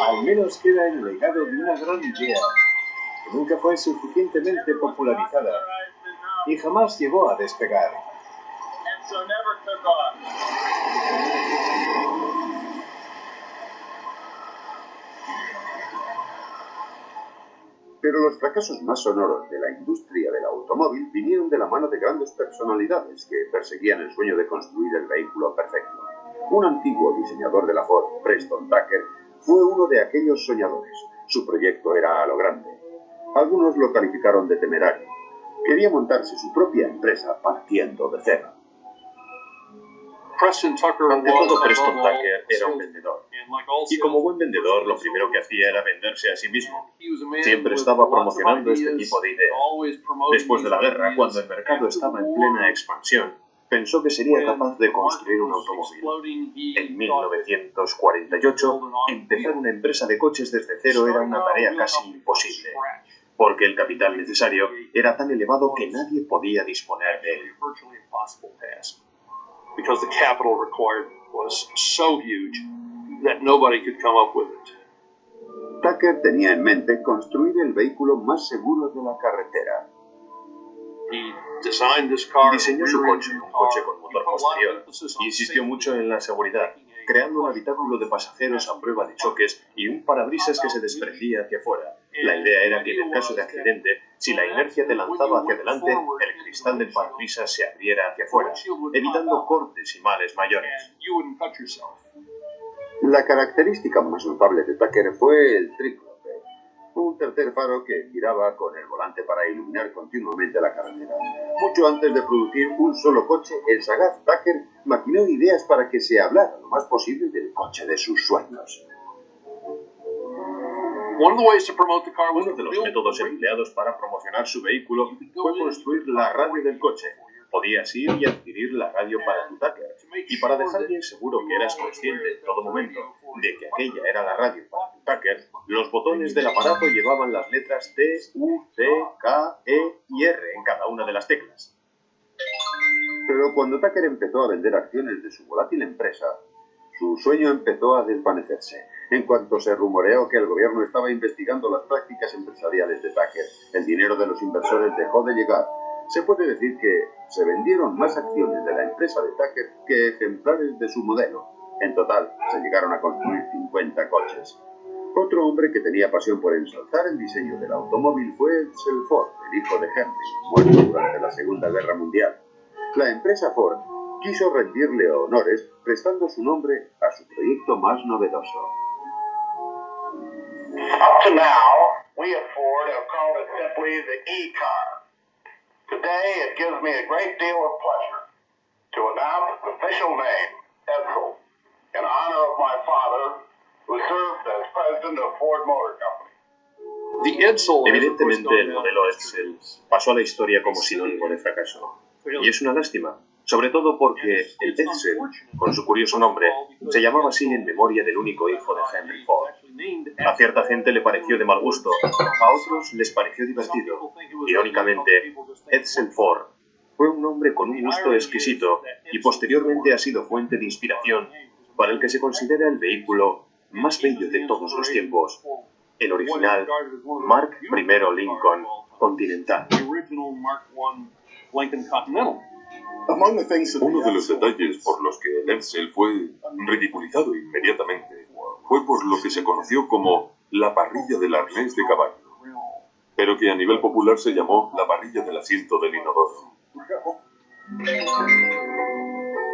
Al menos queda el legado de una gran idea, que nunca fue suficientemente popularizada y jamás llegó a despegar. Pero los fracasos más sonoros de la industria del automóvil vinieron de la mano de grandes personalidades que perseguían el sueño de construir el vehículo perfecto. Un antiguo diseñador de la Ford, Preston Tucker, fue uno de aquellos soñadores. Su proyecto era a lo grande. Algunos lo calificaron de temerario. Quería montarse su propia empresa partiendo de cero. Ante todo, Preston Tucker era un vendedor. Y como buen vendedor, lo primero que hacía era venderse a sí mismo. Siempre estaba promocionando este tipo de ideas. Después de la guerra, cuando el mercado estaba en plena expansión, pensó que sería capaz de construir un automóvil. En 1948, empezar una empresa de coches desde cero era una tarea casi imposible, porque el capital necesario era tan elevado que nadie podía disponer de él. Because the capital required was so huge that nobody could come up with it. Tucker tenía en mente construir el vehículo más seguro de la carretera. Diseñó su coche, un coche con motor posterior, y insistió mucho en la seguridad, creando un habitáculo de pasajeros a prueba de choques y un parabrisas que se desprendía hacia afuera. La idea era que en el caso de accidente, si la inercia te lanzaba hacia adelante, el cristal del parabrisas se abriera hacia afuera, evitando cortes y males mayores. La característica más notable de Tucker fue el tríclope, un tercer faro que giraba con el volante para iluminar continuamente la carretera. Mucho antes de producir un solo coche, el sagaz Tucker maquinó ideas para que se hablara lo más posible del coche de sus sueños. Uno de los métodos empleados para promocionar su vehículo fue construir la radio del coche. Podías ir y adquirir la radio para tu Tucker. Y para dejar bien seguro que eras consciente en todo momento de que aquella era la radio para tu Tucker, los botones del aparato llevaban las letras T, U, C, K, E y R en cada una de las teclas. Pero cuando Tucker empezó a vender acciones de su volátil empresa, su sueño empezó a desvanecerse. En cuanto se rumoreó que el gobierno estaba investigando las prácticas empresariales de Tucker, el dinero de los inversores dejó de llegar. Se puede decir que se vendieron más acciones de la empresa de Tucker que ejemplares de su modelo. En total, se llegaron a construir 50 coches. Otro hombre que tenía pasión por ensalzar el diseño del automóvil fue Edsel Ford, el hijo de Henry, muerto durante la Segunda Guerra Mundial. La empresa Ford quiso rendirle honores prestando su nombre a su proyecto más novedoso. Up to now, we at Ford have called it simply the E-Car. Today, it gives me a great deal of pleasure to announce its official name, Edsel, in honor of my father, who served as president of Ford Motor Company. Evidentemente, el modelo Edsel pasó a la historia como sinónimo de fracaso. Y es una lástima, sobre todo porque el Edsel, con su curioso nombre, se llamaba así en memoria del único hijo de Henry Ford. A cierta gente le pareció de mal gusto, a otros les pareció divertido. Irónicamente, Edsel Ford fue un hombre con un gusto exquisito y posteriormente ha sido fuente de inspiración para el que se considera el vehículo más bello de todos los tiempos, el original Mark I Lincoln Continental. Uno de los detalles por los que el Edsel fue ridiculizado inmediatamente fue por lo que se conoció como la parrilla del arnés de caballo, pero que a nivel popular se llamó la parrilla del asiento del inodoro.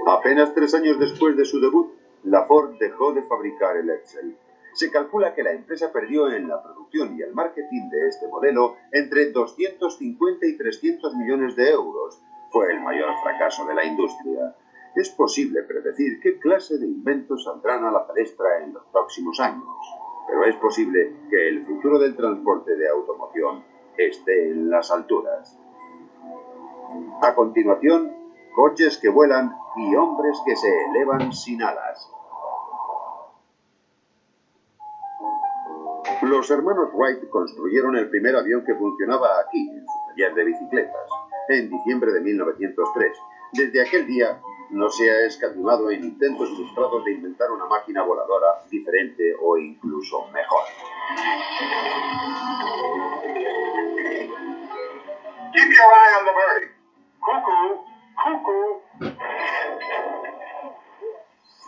Apenas 3 años después de su debut, la Ford dejó de fabricar el Edsel. Se calcula que la empresa perdió en la producción y el marketing de este modelo entre 250 y 300 millones de euros. Fue el mayor fracaso de la industria. Es posible predecir qué clase de inventos saldrán a la palestra en los próximos años, pero es posible que el futuro del transporte de automoción esté en las alturas. A continuación, coches que vuelan y hombres que se elevan sin alas. Los hermanos Wright construyeron el primer avión que funcionaba aquí, en su taller de bicicletas, en diciembre de 1903. Desde aquel día no se ha escatimado en intentos frustrados de inventar una máquina voladora diferente o incluso mejor. Keep your eye on the bird. Cuckoo, cuckoo.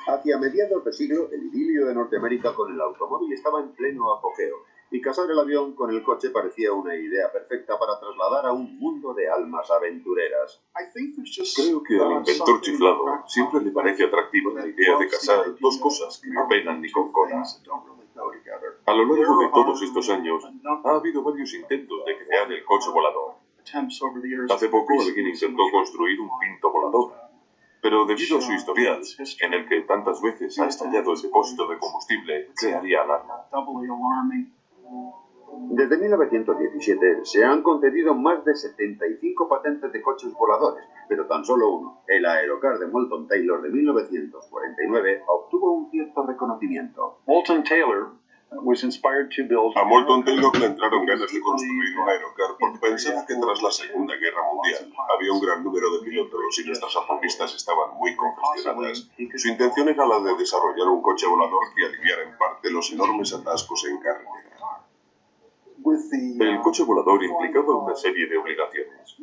Hacia mediados de siglo, el idilio de Norteamérica con el automóvil estaba en pleno apogeo, y casar el avión con el coche parecía una idea perfecta para trasladar a un mundo de almas aventureras. Creo que al inventor chiflado siempre le parece atractiva la idea de casar dos cosas que no pegan ni con cola. A lo largo de todos estos años, ha habido varios intentos de crear el coche volador. Hace poco alguien intentó construir un pinto volador, pero debido a su historial, en el que tantas veces ha estallado el depósito de combustible, crearía alarma. Desde 1917 se han concedido más de 75 patentes de coches voladores, pero tan solo uno, el Aerocar de Moulton Taylor de 1949, obtuvo un cierto reconocimiento. A Moulton Taylor le entraron ganas de construir un Aerocar porque pensaba que tras la Segunda Guerra Mundial había un gran número de pilotos y nuestras autopistas estaban muy congestionadas. Su intención era la de desarrollar un coche volador que aliviara en parte los enormes atascos en carretera. El coche volador implicaba una serie de obligaciones.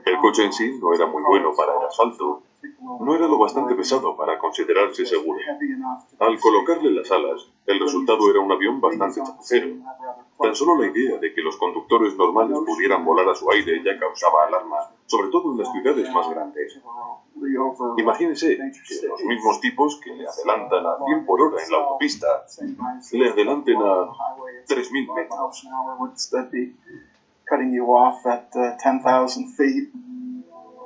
El coche en sí no era muy bueno para el asfalto, no era lo bastante pesado para considerarse seguro. Al colocarle las alas, el resultado era un avión bastante chapucero. Tan solo la idea de que los conductores normales pudieran volar a su aire ya causaba alarma, sobre todo en las ciudades más grandes. Imagínese que los mismos tipos que le adelantan a 100 por hora en la autopista le adelanten a 3.000 metros.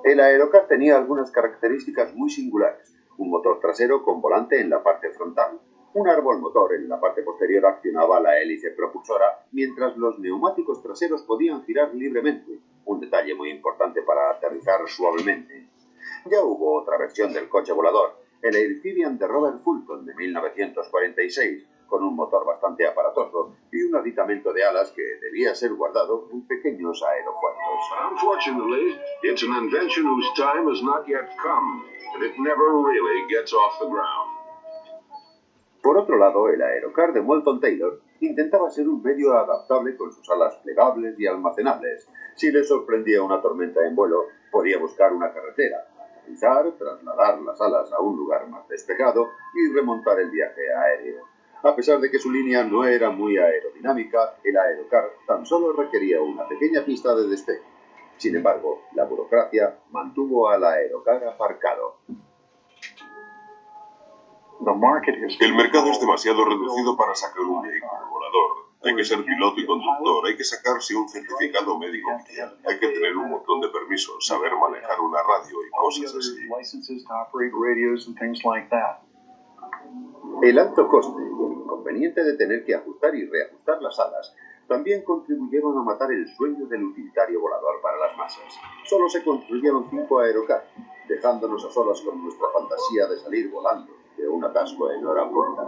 El Aerocar tenía algunas características muy singulares. Un motor trasero con volante en la parte frontal. Un árbol motor en la parte posterior accionaba la hélice propulsora, mientras los neumáticos traseros podían girar libremente. Un detalle muy importante para aterrizar suavemente. Ya hubo otra versión del coche volador, el Amphibian de Robert Fulton de 1946, con un motor bastante aparatoso y un aditamento de alas que debía ser guardado en pequeños aeropuertos. Unfortunately, it's an invention whose time has not yet come, and it never really gets off the ground. Por otro lado, el Aerocar de Moulton Taylor intentaba ser un medio adaptable con sus alas plegables y almacenables. Si le sorprendía una tormenta en vuelo, podía buscar una carretera, aterrizar, trasladar las alas a un lugar más despejado y remontar el viaje aéreo. A pesar de que su línea no era muy aerodinámica, el Aerocar tan solo requería una pequeña pista de despegue. Sin embargo, la burocracia mantuvo al Aerocar aparcado. El mercado es demasiado reducido para sacar un vehículo volador. Hay que ser piloto y conductor, hay que sacarse un certificado médico oficial, hay que tener un montón de permisos, saber manejar una radio y cosas así. El alto coste y el inconveniente de tener que ajustar y reajustar las alas también contribuyeron a matar el sueño del utilitario volador para las masas. Solo se construyeron 5 Aerocar, dejándonos a solas con nuestra fantasía de salir volando de un atasco en hora punta.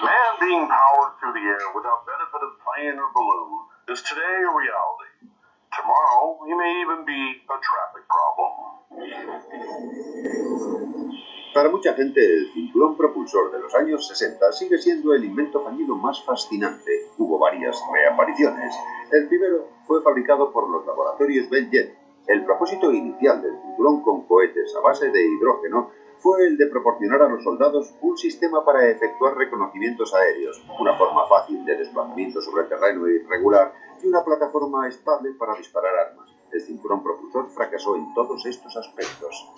Man being powered through the air without benefit of plane or balloon is today a reality. Tomorrow, he may even be a traffic problem. Para mucha gente, el cinturón propulsor de los años 60 sigue siendo el invento fallido más fascinante. Hubo varias reapariciones. El primero fue fabricado por los laboratorios Bell Jet. El propósito inicial del cinturón con cohetes a base de hidrógeno fue el de proporcionar a los soldados un sistema para efectuar reconocimientos aéreos, una forma fácil de desplazamiento sobre terreno irregular y una plataforma estable para disparar armas. El cinturón propulsor fracasó en todos estos aspectos.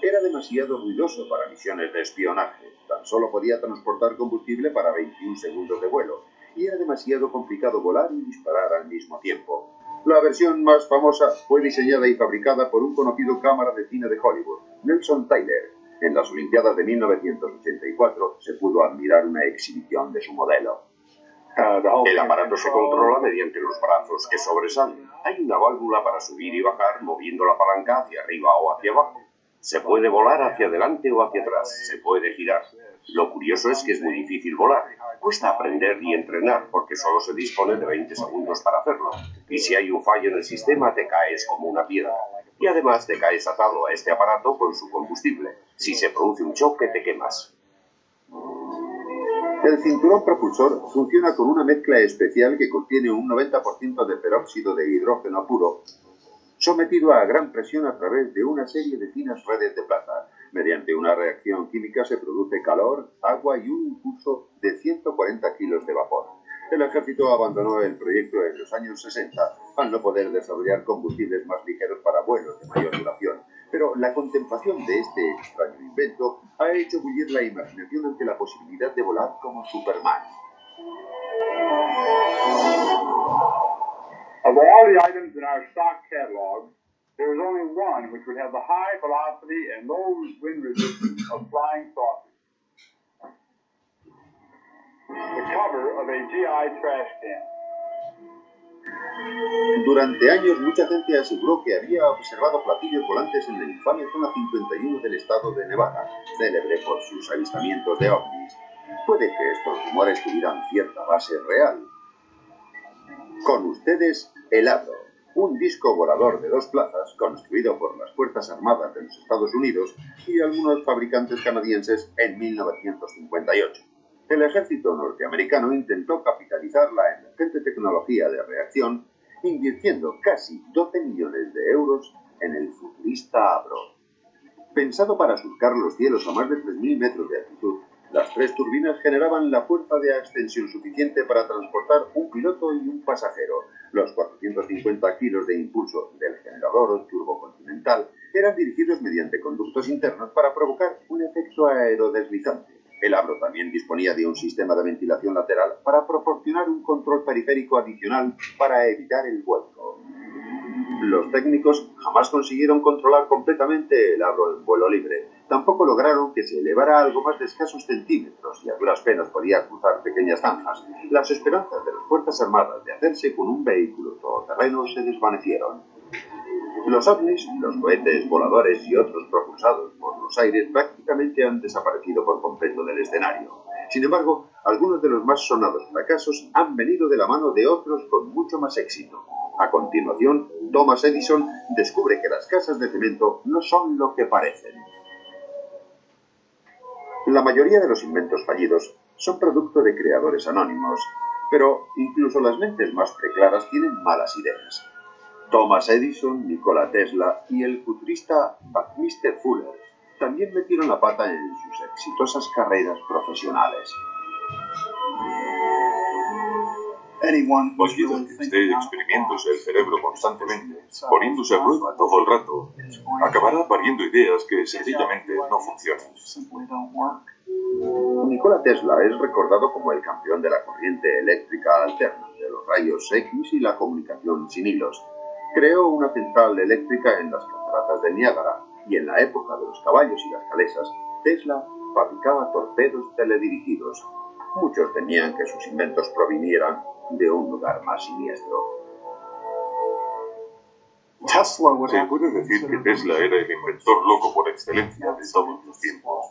Era demasiado ruidoso para misiones de espionaje, tan solo podía transportar combustible para 21 segundos de vuelo, y era demasiado complicado volar y disparar al mismo tiempo. La versión más famosa fue diseñada y fabricada por un conocido cámara de cine de Hollywood, Nelson Tyler. En las Olimpiadas de 1984 se pudo admirar una exhibición de su modelo. El aparato se controla mediante los brazos que sobresalen. Hay una válvula para subir y bajar moviendo la palanca hacia arriba o hacia abajo. Se puede volar hacia adelante o hacia atrás, se puede girar. Lo curioso es que es muy difícil volar. Cuesta aprender y entrenar porque solo se dispone de 20 segundos para hacerlo. Y si hay un fallo en el sistema te caes como una piedra. Y además te caes atado a este aparato con su combustible. Si se produce un choque te quemas. El cinturón propulsor funciona con una mezcla especial que contiene un 90% de peróxido de hidrógeno puro, sometido a gran presión a través de una serie de finas redes de plata. Mediante una reacción química se produce calor, agua y un impulso de 140 kilos de vapor. El ejército abandonó el proyecto en los años 60 al no poder desarrollar combustibles más ligeros para vuelos de mayor duración. Pero la contemplación de este extraño invento ha hecho bullir la imaginación ante la posibilidad de volar como Superman. Of all the items in our stock catalog, there is only one which would have the high velocity and low wind resistance of flying saucers. The cover of a GI trash can. Durante años mucha gente aseguró que había observado platillos volantes en la infame zona 51 del estado de Nevada, célebre por sus avistamientos de ovnis. Puede que estos rumores tuvieran cierta base real. Con ustedes, el Abro, un disco volador de 2 plazas construido por las Fuerzas Armadas de los Estados Unidos y algunos fabricantes canadienses en 1958. El ejército norteamericano intentó capitalizar la emergente tecnología de reacción invirtiendo casi 12 millones de euros en el futurista Abro. Pensado para surcar los cielos a más de 3.000 metros de altitud, las 3 turbinas generaban la fuerza de ascensión suficiente para transportar un piloto y un pasajero. Los 450 kilos de impulso del generador turbocontinental eran dirigidos mediante conductos internos para provocar un efecto aerodeslizante. El Abro también disponía de un sistema de ventilación lateral para proporcionar un control periférico adicional para evitar el vuelco. Los técnicos jamás consiguieron controlar completamente el Abro en vuelo libre. Tampoco lograron que se elevara algo más de escasos centímetros y a duras penas podía cruzar pequeñas zanjas. Las esperanzas de las Fuerzas Armadas de hacerse con un vehículo todoterreno se desvanecieron. Los ovnis, los cohetes voladores y otros propulsados por los aires prácticamente han desaparecido por completo del escenario. Sin embargo, algunos de los más sonados fracasos han venido de la mano de otros con mucho más éxito. A continuación, Thomas Edison descubre que las casas de cemento no son lo que parecen. La mayoría de los inventos fallidos son producto de creadores anónimos, pero incluso las mentes más preclaras tienen malas ideas. Thomas Edison, Nikola Tesla y el futurista Buckminster Fuller también metieron la pata en sus exitosas carreras profesionales. Cualquiera que esté experimentándose el cerebro constantemente, poniéndose a prueba todo el rato, acabará pariendo ideas que sencillamente no funcionan. Nikola Tesla es recordado como el campeón de la corriente eléctrica alterna, de los rayos X y la comunicación sin hilos. Creó una central eléctrica en las cataratas de Niágara y en la época de los caballos y las calesas, Tesla fabricaba torpedos teledirigidos. Muchos temían que sus inventos provinieran de un lugar más siniestro. Se puede decir que Tesla era el inventor loco por excelencia de todos los tiempos.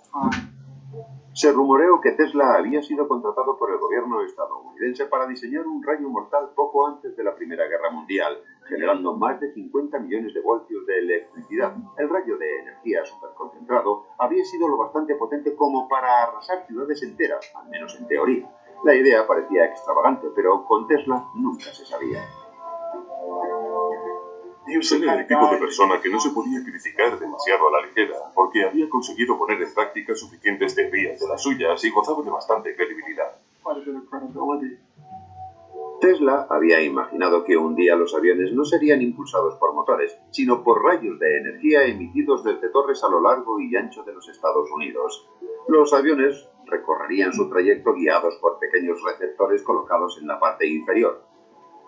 Se rumoreó que Tesla había sido contratado por el gobierno estadounidense para diseñar un rayo mortal poco antes de la Primera Guerra Mundial, generando más de 50 millones de voltios de electricidad. El rayo de energía superconcentrado había sido lo bastante potente como para arrasar ciudades enteras, al menos en teoría. La idea parecía extravagante, pero con Tesla nunca se sabía. Era el tipo de persona que no se podía criticar demasiado a la ligera, porque había conseguido poner en práctica suficientes teorías de las suyas y gozaba de bastante credibilidad. Tesla había imaginado que un día los aviones no serían impulsados por motores, sino por rayos de energía emitidos desde torres a lo largo y ancho de los Estados Unidos. Los aviones recorrerían su trayecto guiados por pequeños receptores colocados en la parte inferior.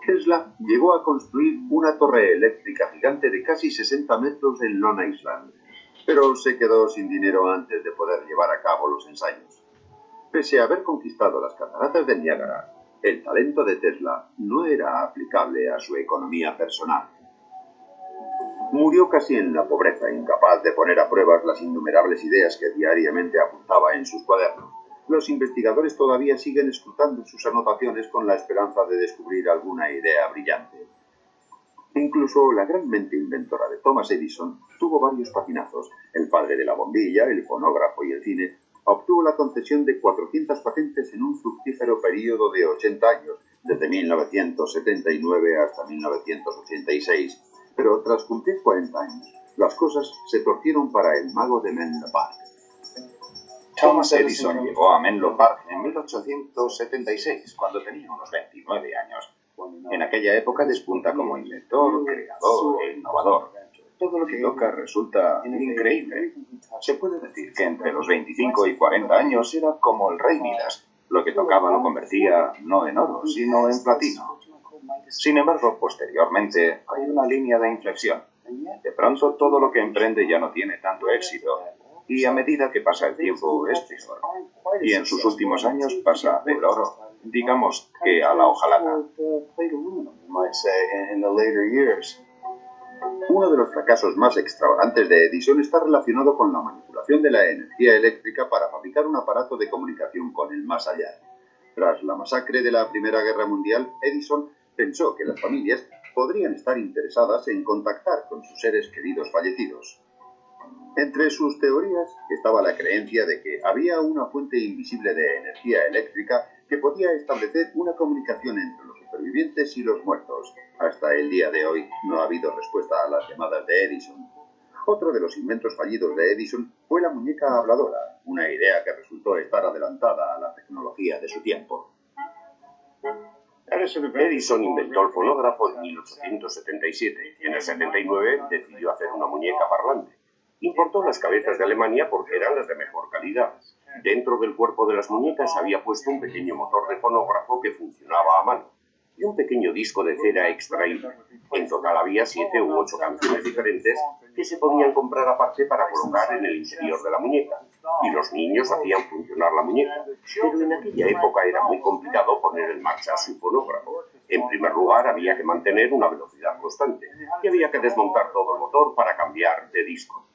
Tesla llegó a construir una torre eléctrica gigante de casi 60 metros en Long Island, pero se quedó sin dinero antes de poder llevar a cabo los ensayos. Pese a haber conquistado las cataratas de Niágara, el talento de Tesla no era aplicable a su economía personal. Murió casi en la pobreza, incapaz de poner a prueba las innumerables ideas que diariamente apuntaba en sus cuadernos. Los investigadores todavía siguen escrutando sus anotaciones con la esperanza de descubrir alguna idea brillante. Incluso la gran mente inventora de Thomas Edison tuvo varios patinazos. El padre de la bombilla, el fonógrafo y el cine obtuvo la concesión de 400 patentes en un fructífero periodo de 80 años, desde 1979 hasta 1986. Pero tras cumplir 40 años, las cosas se torcieron para el mago de Menlo Park. Thomas Edison llegó a Menlo Park en 1876, cuando tenía unos 29 años. En aquella época despunta como inventor, creador e innovador. Todo lo que toca resulta increíble. Se puede decir que entre los 25 y 40 años era como el rey Midas. Lo que tocaba lo convertía no en oro, sino en platino. Sin embargo, posteriormente hay una línea de inflexión. De pronto todo lo que emprende ya no tiene tanto éxito. Y a medida que pasa el tiempo es peor. Y en sus últimos años pasa del oro, digamos que a la hojalata. Uno de los fracasos más extravagantes de Edison está relacionado con la manipulación de la energía eléctrica para fabricar un aparato de comunicación con el más allá. Tras la masacre de la Primera Guerra Mundial, Edison pensó que las familias podrían estar interesadas en contactar con sus seres queridos fallecidos. Entre sus teorías estaba la creencia de que había una fuente invisible de energía eléctrica que podía establecer una comunicación entre los supervivientes y los muertos. Hasta el día de hoy no ha habido respuesta a las llamadas de Edison. Otro de los inventos fallidos de Edison fue la muñeca habladora, una idea que resultó estar adelantada a la tecnología de su tiempo. Edison inventó el fonógrafo en 1877 y en el 79 decidió hacer una muñeca parlante. Importó las cabezas de Alemania porque eran las de mejor calidad. Dentro del cuerpo de las muñecas había puesto un pequeño motor de fonógrafo que funcionaba a mano y un pequeño disco de cera extraíble. En total había 7 u 8 canciones diferentes que se podían comprar aparte para colocar en el interior de la muñeca. Y los niños hacían funcionar la muñeca. Pero en aquella época era muy complicado poner en marcha su fonógrafo. En primer lugar, había que mantener una velocidad constante y había que desmontar todo el motor para cambiar de disco.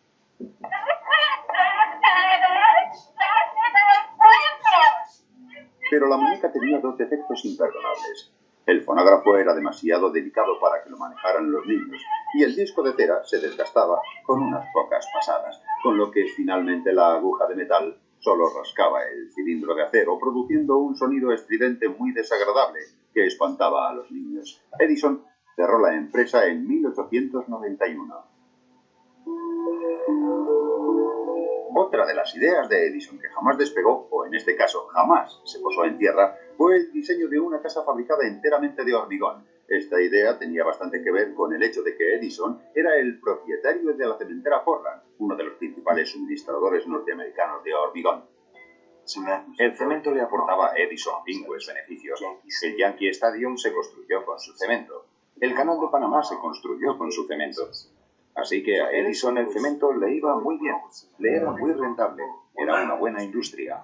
Pero la muñeca tenía dos defectos imperdonables. El fonógrafo era demasiado delicado para que lo manejaran los niños, y el disco de cera se desgastaba con unas pocas pasadas, con lo que finalmente la aguja de metal solo rascaba el cilindro de acero, produciendo un sonido estridente muy desagradable que espantaba a los niños. Edison cerró la empresa en 1891. Otra de las ideas de Edison que jamás despegó, o en este caso jamás se posó en tierra, fue el diseño de una casa fabricada enteramente de hormigón. Esta idea tenía bastante que ver con el hecho de que Edison era el propietario de la cementera Portland, uno de los principales suministradores norteamericanos de hormigón. El cemento le aportaba a Edison pingües beneficios. El Yankee Stadium se construyó con su cemento. El Canal de Panamá se construyó con su cemento. Así que a Edison el cemento le iba muy bien, le era muy rentable, era una buena industria.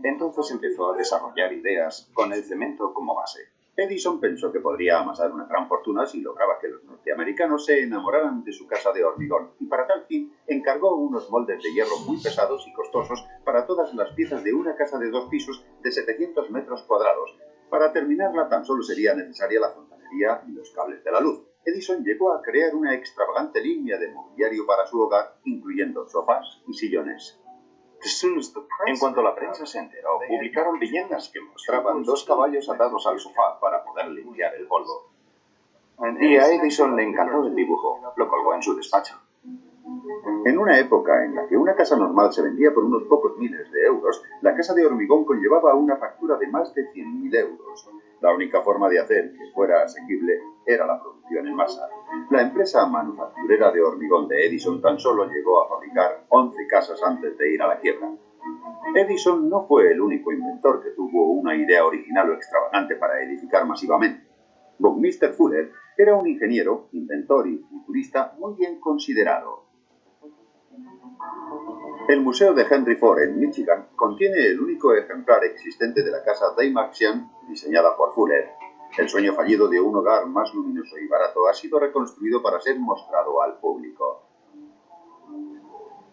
Entonces empezó a desarrollar ideas con el cemento como base. Edison pensó que podría amasar una gran fortuna si lograba que los norteamericanos se enamoraran de su casa de hormigón, y para tal fin encargó unos moldes de hierro muy pesados y costosos para todas las piezas de una casa de 2 pisos de 700 metros cuadrados. Para terminarla tan solo sería necesaria la fontanería y los cables de la luz. Edison llegó a crear una extravagante línea de mobiliario para su hogar, incluyendo sofás y sillones. En cuanto la prensa se enteró, publicaron viñetas que mostraban 2 caballos atados al sofá para poder limpiar el polvo. Y a Edison le encantó el dibujo, lo colgó en su despacho. En una época en la que una casa normal se vendía por unos pocos miles de euros, la casa de hormigón conllevaba una factura de más de 100.000 euros. La única forma de hacer que fuera asequible era la producción en masa. La empresa manufacturera de hormigón de Edison tan solo llegó a fabricar 11 casas antes de ir a la quiebra. Edison no fue el único inventor que tuvo una idea original o extravagante para edificar masivamente. Buckminster Fuller era un ingeniero, inventor y futurista muy bien considerado. El Museo de Henry Ford en Michigan contiene el único ejemplar existente de la casa Dymaxion diseñada por Fuller. El sueño fallido de un hogar más luminoso y barato ha sido reconstruido para ser mostrado al público.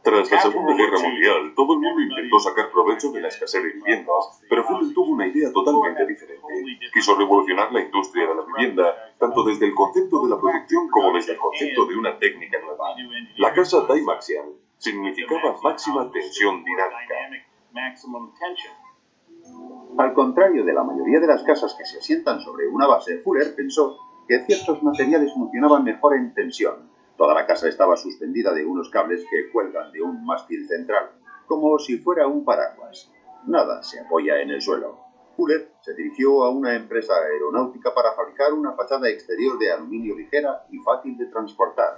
Tras la Segunda Guerra Mundial, todo el mundo intentó sacar provecho de la escasez de viviendas, pero Fuller tuvo una idea totalmente diferente. Quiso revolucionar la industria de la vivienda, tanto desde el concepto de la producción como desde el concepto de una técnica nueva. La casa Dymaxion significaba máxima tensión dinámica. Al contrario de la mayoría de las casas que se asientan sobre una base, Fuller pensó que ciertos materiales funcionaban mejor en tensión. Toda la casa estaba suspendida de unos cables que cuelgan de un mástil central, como si fuera un paraguas. Nada se apoya en el suelo. Fuller se dirigió a una empresa aeronáutica para fabricar una fachada exterior de aluminio ligera y fácil de transportar.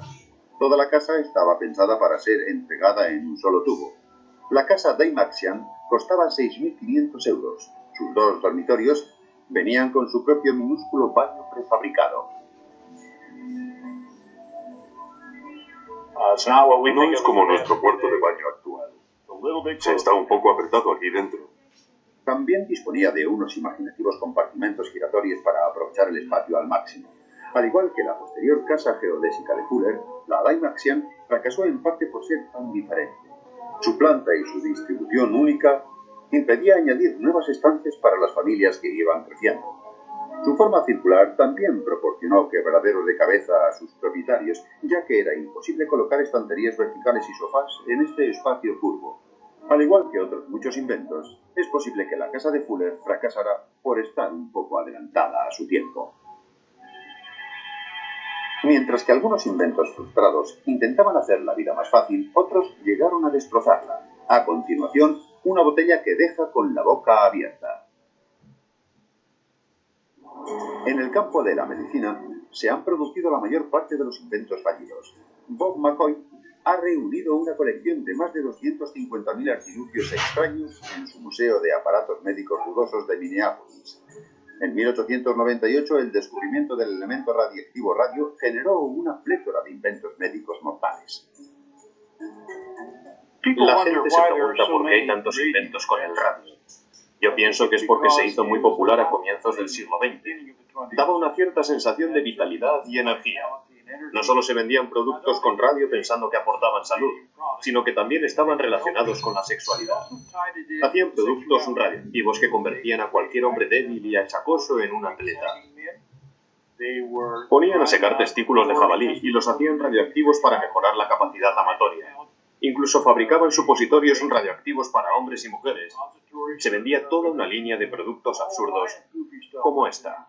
Toda la casa estaba pensada para ser entregada en un solo tubo. La casa Dymaxian costaba 6.500 euros. Sus 2 dormitorios venían con su propio minúsculo baño prefabricado. No es como nuestro cuarto de baño actual. Se está un poco apretado aquí dentro. También disponía de unos imaginativos compartimentos giratorios para aprovechar el espacio al máximo. Al igual que la posterior casa geodésica de Fuller, la Dymaxian fracasó en parte por ser tan diferente. Su planta y su distribución única impedía añadir nuevas estancias para las familias que iban creciendo. Su forma circular también proporcionó quebraderos de cabeza a sus propietarios, ya que era imposible colocar estanterías verticales y sofás en este espacio curvo. Al igual que otros muchos inventos, es posible que la casa de Fuller fracasara por estar un poco adelantada a su tiempo. Mientras que algunos inventos frustrados intentaban hacer la vida más fácil, otros llegaron a destrozarla. A continuación, una botella que deja con la boca abierta. En el campo de la medicina se han producido la mayor parte de los inventos fallidos. Bob McCoy ha reunido una colección de más de 250.000 artilugios extraños en su Museo de Aparatos Médicos Dudosos de Minneapolis. En 1898, el descubrimiento del elemento radiactivo radio generó una plétora de inventos médicos mortales. La gente se pregunta por qué hay tantos inventos con el radio. Yo pienso que es porque se hizo muy popular a comienzos del siglo XX. Daba una cierta sensación de vitalidad y energía. No solo se vendían productos con radio pensando que aportaban salud, sino que también estaban relacionados con la sexualidad. Hacían productos radioactivos que convertían a cualquier hombre débil y achacoso en un atleta. Ponían a secar testículos de jabalí y los hacían radioactivos para mejorar la capacidad amatoria. Incluso fabricaban supositorios radioactivos para hombres y mujeres. Se vendía toda una línea de productos absurdos, como esta.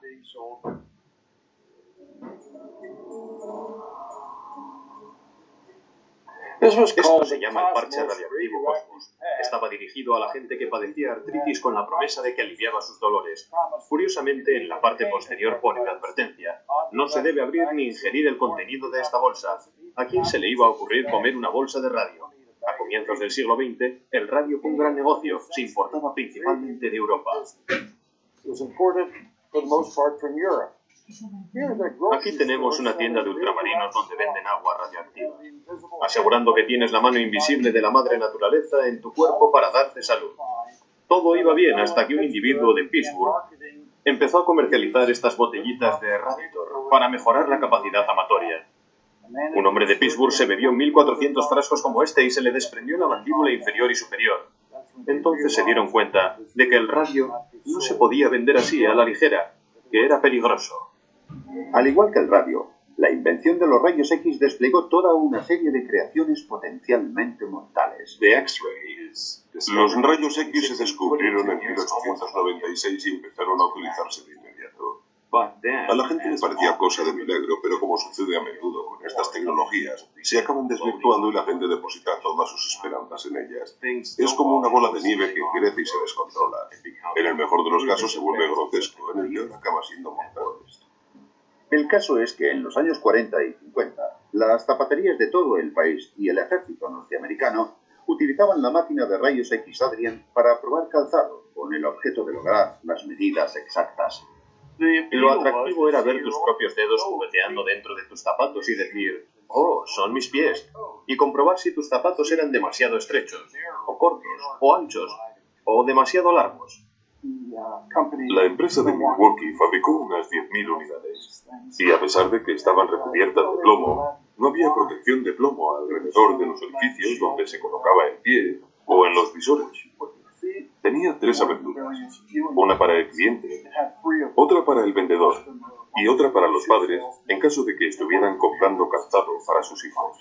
Esto se llama el parche radioactivo Cosmos. Estaba dirigido a la gente que padecía artritis con la promesa de que aliviaba sus dolores. Curiosamente, en la parte posterior pone una advertencia. No se debe abrir ni ingerir el contenido de esta bolsa. ¿A quién se le iba a ocurrir comer una bolsa de radio? A comienzos del siglo XX, el radio fue un gran negocio. Se importaba principalmente de Europa. Aquí tenemos una tienda de ultramarinos donde venden agua radioactiva, asegurando que tienes la mano invisible de la madre naturaleza en tu cuerpo para darte salud. Todo iba bien hasta que un individuo de Pittsburgh empezó a comercializar estas botellitas de Radiator para mejorar la capacidad amatoria. Un hombre de Pittsburgh se bebió 1.400 frascos como este y se le desprendió la mandíbula inferior y superior. Entonces se dieron cuenta de que el radio no se podía vender así a la ligera, que era peligroso. Al igual que el radio, la invención de los rayos X desplegó toda una serie de creaciones potencialmente mortales. Los rayos X se descubrieron en 1896 y empezaron a utilizarse de inmediato. A la gente le parecía cosa de milagro, pero como sucede a menudo con estas tecnologías, se acaban desvirtuando y la gente deposita todas sus esperanzas en ellas. Es como una bola de nieve que crece y se descontrola. En el mejor de los casos se vuelve grotesco, en el peor acaba siendo mortal. El caso es que en los años 40 y 50, las zapaterías de todo el país y el ejército norteamericano utilizaban la máquina de rayos X Adrian para probar calzado, con el objeto de lograr las medidas exactas. Lo atractivo era ver tus propios dedos jugueteando dentro de tus zapatos y decir, oh, son mis pies, y comprobar si tus zapatos eran demasiado estrechos, o cortos, o anchos, o demasiado largos. La empresa de Milwaukee fabricó unas 10.000 unidades, y a pesar de que estaban recubiertas de plomo, no había protección de plomo alrededor de los orificios donde se colocaba el pie o en los visores. Tenía 3 aberturas, una para el cliente, otra para el vendedor y otra para los padres en caso de que estuvieran comprando calzado para sus hijos.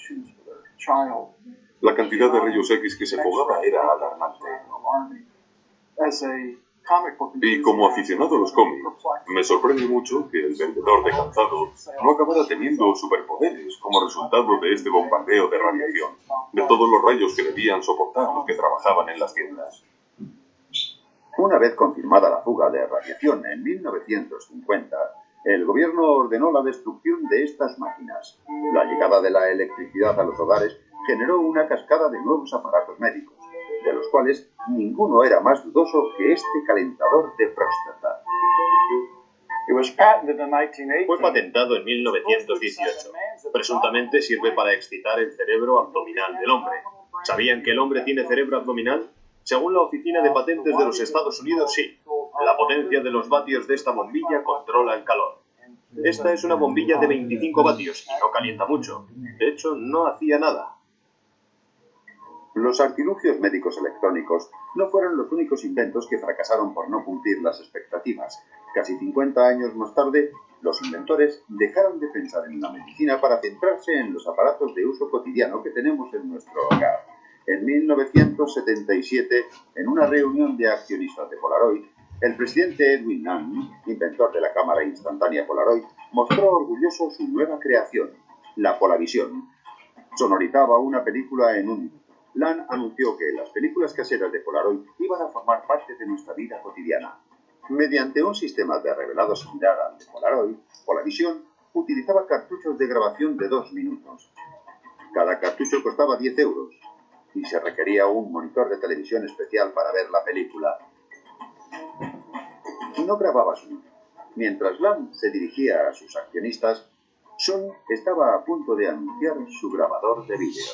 La cantidad de rayos X que se fugaba era alarmante. Y como aficionado a los cómics, me sorprende mucho que el vendedor de calzado no acabara teniendo superpoderes como resultado de este bombardeo de radiación, de todos los rayos que debían soportar los que trabajaban en las tiendas. Una vez confirmada la fuga de radiación en 1950, el gobierno ordenó la destrucción de estas máquinas. La llegada de la electricidad a los hogares generó una cascada de nuevos aparatos médicos, de los cuales ninguno era más dudoso que este calentador de próstata. Fue patentado en 1918. Presuntamente sirve para excitar el cerebro abdominal del hombre. ¿Sabían que el hombre tiene cerebro abdominal? Según la Oficina de Patentes de los Estados Unidos, sí. La potencia de los vatios de esta bombilla controla el calor. Esta es una bombilla de 25 vatios y no calienta mucho. De hecho, no hacía nada. Los artilugios médicos electrónicos no fueron los únicos inventos que fracasaron por no cumplir las expectativas. Casi 50 años más tarde, los inventores dejaron de pensar en la medicina para centrarse en los aparatos de uso cotidiano que tenemos en nuestro hogar. En 1977, en una reunión de accionistas de Polaroid, el presidente Edwin Land, inventor de la cámara instantánea Polaroid, mostró orgulloso su nueva creación, la Polavisión. Sonorizaba una película en un minuto. Land anunció que las películas caseras de Polaroid iban a formar parte de nuestra vida cotidiana. Mediante un sistema de revelado similar al de Polaroid, Polavisión utilizaba cartuchos de grabación de 2 minutos. Cada cartucho costaba 10 euros y se requería un monitor de televisión especial para ver la película. No grababa sonido. Mientras Land se dirigía a sus accionistas, Sony estaba a punto de anunciar su grabador de vídeo.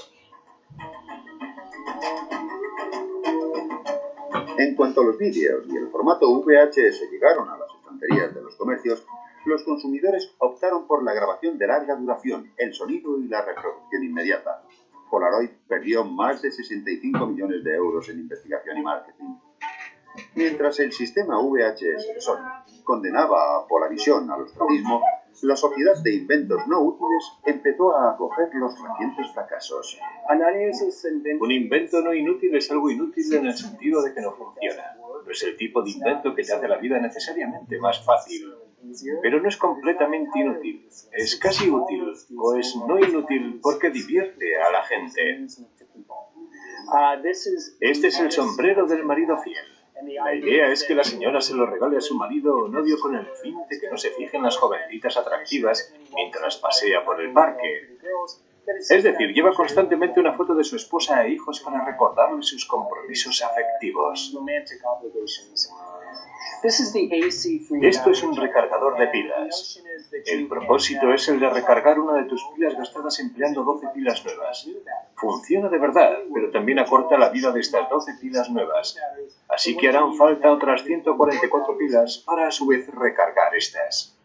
En cuanto los vídeos y el formato VHS llegaron a las estanterías de los comercios, los consumidores optaron por la grabación de larga duración, el sonido y la reproducción inmediata. Polaroid perdió más de 65 millones de euros en investigación y marketing. Mientras el sistema VHS de Sony condenaba a Polavisión al ostracismo, la Sociedad de Inventos No Útiles empezó a acoger los recientes fracasos. Un invento no inútil es algo inútil en el sentido de que no funciona. No es el tipo de invento que te hace la vida necesariamente más fácil. Pero no es completamente inútil. Es casi útil, o es no inútil porque divierte a la gente. Este es el sombrero del marido fiel. La idea es que la señora se lo regale a su marido o novio con el fin de que no se fijen las jovencitas atractivas mientras pasea por el parque. Es decir, lleva constantemente una foto de su esposa e hijos para recordarle sus compromisos afectivos. Esto es un recargador de pilas. El propósito es el de recargar una de tus pilas gastadas empleando 12 pilas nuevas. Funciona de verdad, pero también acorta la vida de estas 12 pilas nuevas. Así que harán falta otras 144 pilas para a su vez recargar estas.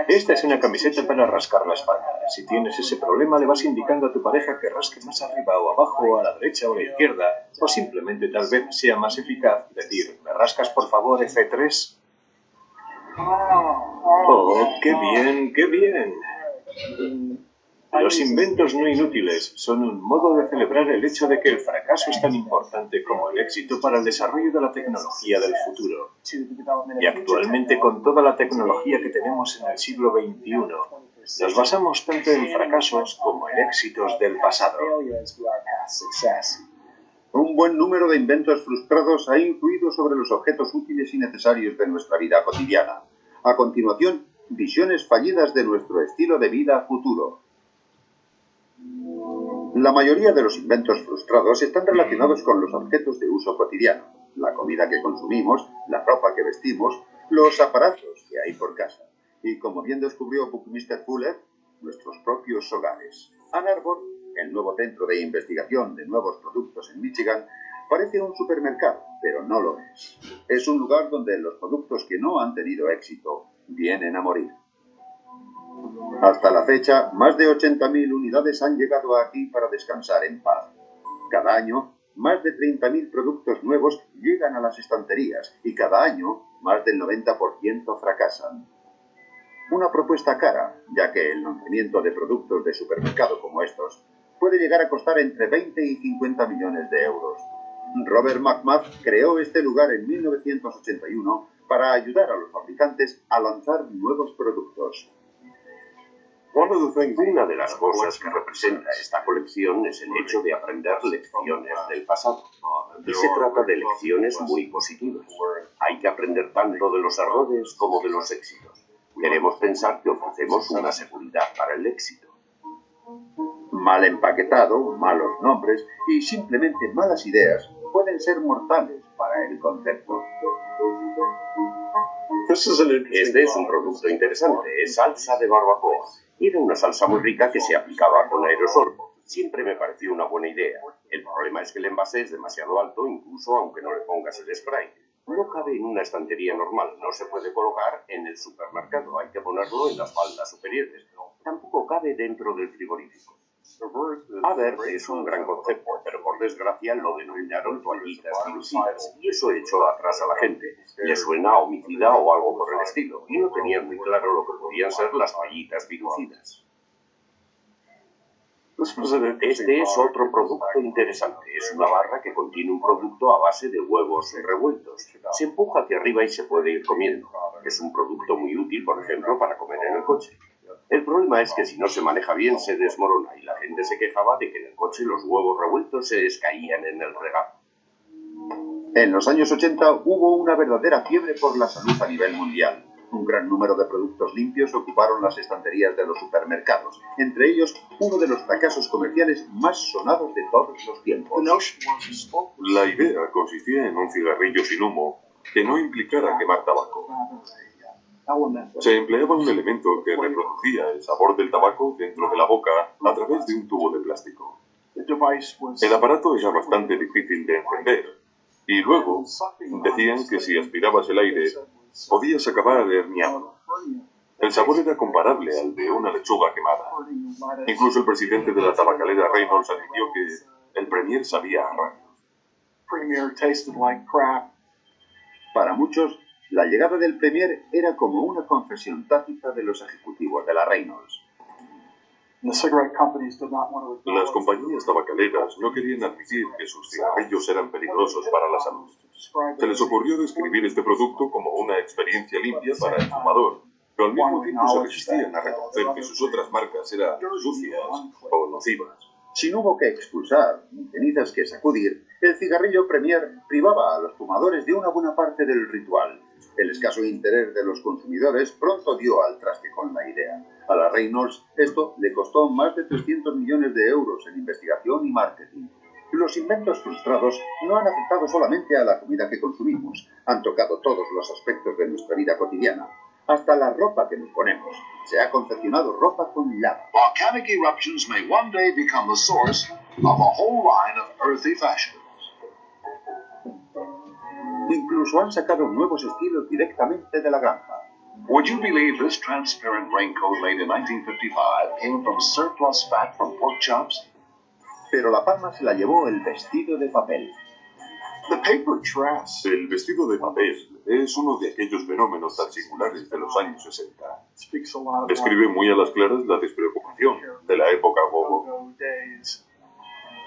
Esta es una camiseta para rascar la espalda. Si tienes ese problema, le vas indicando a tu pareja que rasque más arriba o abajo, a la derecha o a la izquierda, o simplemente tal vez sea más eficaz decir, ¿me rascas por favor F3? ¡Oh, qué bien, qué bien! Los inventos no inútiles son un modo de celebrar el hecho de que el fracaso es tan importante como el éxito para el desarrollo de la tecnología del futuro. Y actualmente, con toda la tecnología que tenemos en el siglo XXI, nos basamos tanto en fracasos como en éxitos del pasado. Un buen número de inventos frustrados ha influido sobre los objetos útiles y necesarios de nuestra vida cotidiana. A continuación, visiones fallidas de nuestro estilo de vida futuro. La mayoría de los inventos frustrados están relacionados con los objetos de uso cotidiano, la comida que consumimos, la ropa que vestimos, los aparatos que hay por casa. Y como bien descubrió Buckminster Fuller, nuestros propios hogares. Ann Arbor, el nuevo centro de investigación de nuevos productos en Michigan, parece un supermercado, pero no lo es. Es un lugar donde los productos que no han tenido éxito vienen a morir. Hasta la fecha, más de 80.000 unidades han llegado aquí para descansar en paz. Cada año, más de 30.000 productos nuevos llegan a las estanterías y cada año, más del 90% fracasan. Una propuesta cara, ya que el lanzamiento de productos de supermercado como estos puede llegar a costar entre 20 y 50 millones de euros. Robert McMath creó este lugar en 1981 para ayudar a los fabricantes a lanzar nuevos productos. Una de las cosas que representa esta colección es el hecho de aprender lecciones del pasado. Y se trata de lecciones muy positivas. Hay que aprender tanto de los errores como de los éxitos. Queremos pensar que ofrecemos una seguridad para el éxito. Mal empaquetado, malos nombres y simplemente malas ideas pueden ser mortales para el concepto. Este es un producto interesante, es salsa de barbacoa. Era una salsa muy rica que se aplicaba con aerosol. Siempre me pareció una buena idea. El problema es que el envase es demasiado alto, incluso aunque no le pongas el spray. No cabe en una estantería normal, no se puede colocar en el supermercado, hay que ponerlo en las faldas superiores. Tampoco cabe dentro del frigorífico. Aver es un gran concepto, pero por desgracia lo denominaron toallitas dilucidas, y eso echó atrás a la gente. Le suena a homicida o algo por el estilo, y no tenían muy claro lo que podían ser las toallitas dilucidas. Este es otro producto interesante. Es una barra que contiene un producto a base de huevos revueltos. Se empuja hacia arriba y se puede ir comiendo. Es un producto muy útil, por ejemplo, para comer en el coche. El problema es que si no se maneja bien se desmorona y la gente se quejaba de que en el coche los huevos revueltos se les caían en el regazo. En los años 80 hubo una verdadera fiebre por la salud a nivel mundial. Un gran número de productos limpios ocuparon las estanterías de los supermercados, entre ellos uno de los fracasos comerciales más sonados de todos los tiempos. La idea consistía en un cigarrillo sin humo que no implicara quemar tabaco. Se empleaba un elemento que reproducía el sabor del tabaco dentro de la boca a través de un tubo de plástico. El aparato era bastante difícil de encender y luego decían que si aspirabas el aire podías acabar herniado. El sabor era comparable al de una lechuga quemada. Incluso el presidente de la tabacalera Reynolds admitió que el Premier sabía a rayos. Para muchos, la llegada del Premier era como una confesión tácita de los ejecutivos de la Reynolds. Las compañías tabacaleras no querían admitir que sus cigarrillos eran peligrosos para la salud. Se les ocurrió describir este producto como una experiencia limpia para el fumador, pero al mismo tiempo se resistían a reconocer que sus otras marcas eran sucias o nocivas. Sin humo que expulsar, ni cenizas que sacudir, el cigarrillo Premier privaba a los fumadores de una buena parte del ritual. El escaso interés de los consumidores pronto dio al traste con la idea. A la Reynolds esto le costó más de 300 millones de euros en investigación y marketing. Los inventos frustrados no han afectado solamente a la comida que consumimos, han tocado todos los aspectos de nuestra vida cotidiana. Hasta la ropa que nos ponemos. Se ha confeccionado ropa con lava. Volcanic eruptions may one day become the source of a whole line of earthy fashions. Incluso han sacado nuevos estilos directamente de la granja. Would you believe this transparent raincoat made in 1955 came from surplus fat from pork chops? Pero la palma se la llevó el vestido de papel. El vestido de papel es uno de aquellos fenómenos tan singulares de los años 60. Describe muy a las claras la despreocupación de la época boho.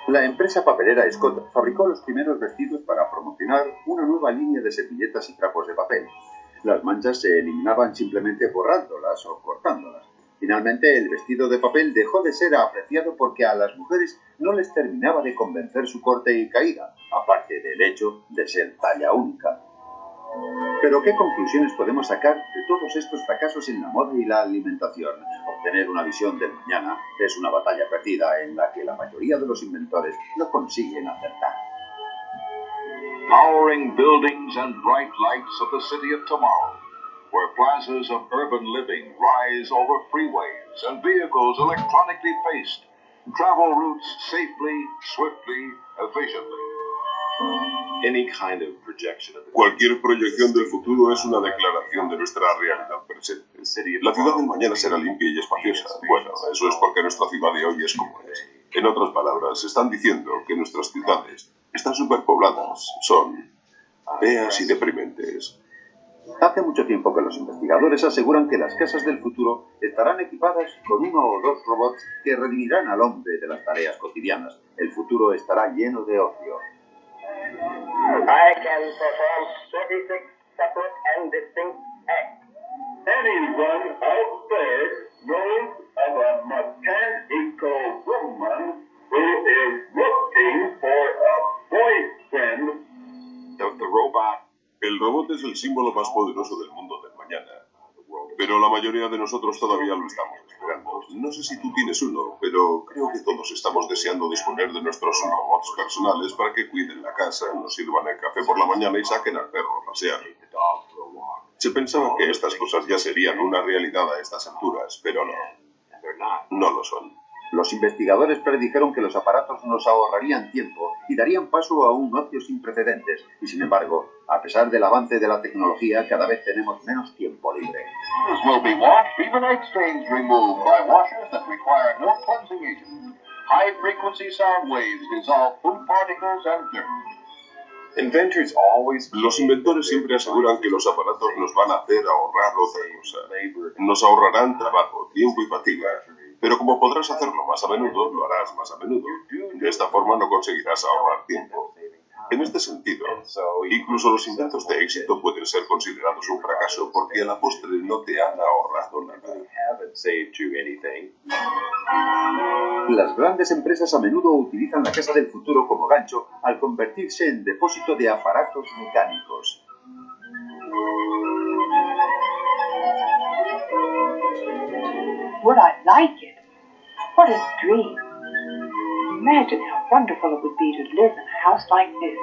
La empresa papelera Scott fabricó los primeros vestidos para promocionar una nueva línea de servilletas y trapos de papel. Las manchas se eliminaban simplemente borrándolas o cortándolas. Finalmente, el vestido de papel dejó de ser apreciado porque a las mujeres no les terminaba de convencer su corte y caída, aparte del hecho de ser talla única. Pero, ¿qué conclusiones podemos sacar de todos estos fracasos en la moda y la alimentación? Obtener una visión del mañana es una batalla perdida en la que la mayoría de los inventores no consiguen acertar. Towering buildings and bright lights of the city of tomorrow, where plazas of urban living rise over freeways and vehicles electronically paced, travel routes safely, swiftly, efficiently. Cualquier proyección del futuro es una declaración de nuestra realidad presente. La ciudad del mañana será limpia y espaciosa. Bueno, eso es porque nuestra ciudad de hoy es como es. En otras palabras, están diciendo que nuestras ciudades están superpobladas, son feas y deprimentes. Hace mucho tiempo que los investigadores aseguran que las casas del futuro estarán equipadas con 1 o 2 robots que redimirán al hombre de las tareas cotidianas. El futuro estará lleno de ocio. I can perform 36 separate and distinct acts. Anyone out there knows of a mechanical woman who is looking for a boyfriend? The robot. El robot es el símbolo más poderoso del mundo del mañana. Pero la mayoría de nosotros todavía lo estamos esperando. No sé si tú tienes uno, pero creo que todos estamos deseando disponer de nuestros robots personales para que cuiden la casa, nos sirvan el café por la mañana y saquen al perro a pasear. Se pensaba que estas cosas ya serían una realidad a estas alturas, pero no. No lo son. Los investigadores predijeron que los aparatos nos ahorrarían tiempo y darían paso a un ocio sin precedentes. Y sin embargo, a pesar del avance de la tecnología, cada vez tenemos menos tiempo libre. Will be washed, even egg stains removed by washers that require no cleansing agent. High-frequency sound waves dissolve food particles and dirt. Los inventores siempre aseguran que los aparatos nos van a hacer ahorrar otra cosa. Nos ahorrarán trabajo, tiempo y fatiga. Pero como podrás hacerlo más a menudo, lo harás más a menudo. De esta forma no conseguirás ahorrar tiempo. En este sentido, incluso los inventos de éxito pueden ser considerados un fracaso porque a la postre no te han ahorrado nada. Las grandes empresas a menudo utilizan la casa del futuro como gancho al convertirse en depósito de aparatos mecánicos. Would I like it? What a dream. Imagine how wonderful it would be to live in a house like this.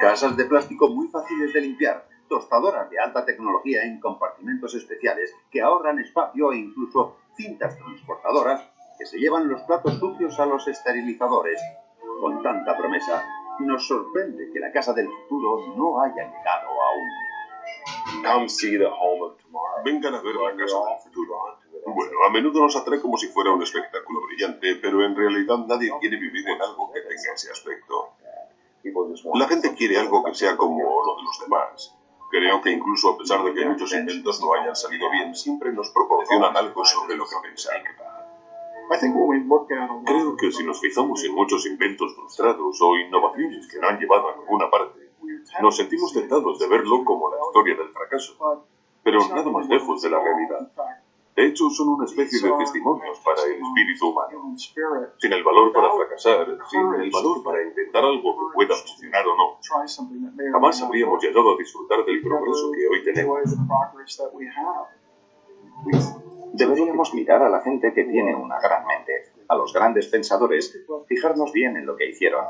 Casas de plástico muy fáciles de limpiar, tostadoras de alta tecnología en compartimentos especiales que ahorran espacio e incluso cintas transportadoras que se llevan los platos sucios a los esterilizadores. Con tanta promesa, nos sorprende que la casa del futuro no haya llegado aún. Vengan a ver la casa del futuro. Bueno, a menudo nos atrae como si fuera un espectáculo brillante, pero en realidad nadie quiere vivir en algo que tenga ese aspecto. La gente quiere algo que sea como lo de los demás. Creo que incluso a pesar de que muchos inventos no hayan salido bien, siempre nos proporcionan algo sobre lo que pensar. Creo que si nos fijamos en muchos inventos frustrados o innovaciones que no han llevado a ninguna parte, nos sentimos tentados de verlo como la historia del fracaso, pero nada más lejos de la realidad. De hecho, son una especie de testimonios para el espíritu humano. Sin el valor para fracasar, sin el valor para intentar algo que pueda funcionar o no, jamás habríamos llegado a disfrutar del progreso que hoy tenemos. Deberíamos mirar a la gente que tiene una gran mente, a los grandes pensadores, fijarnos bien en lo que hicieron.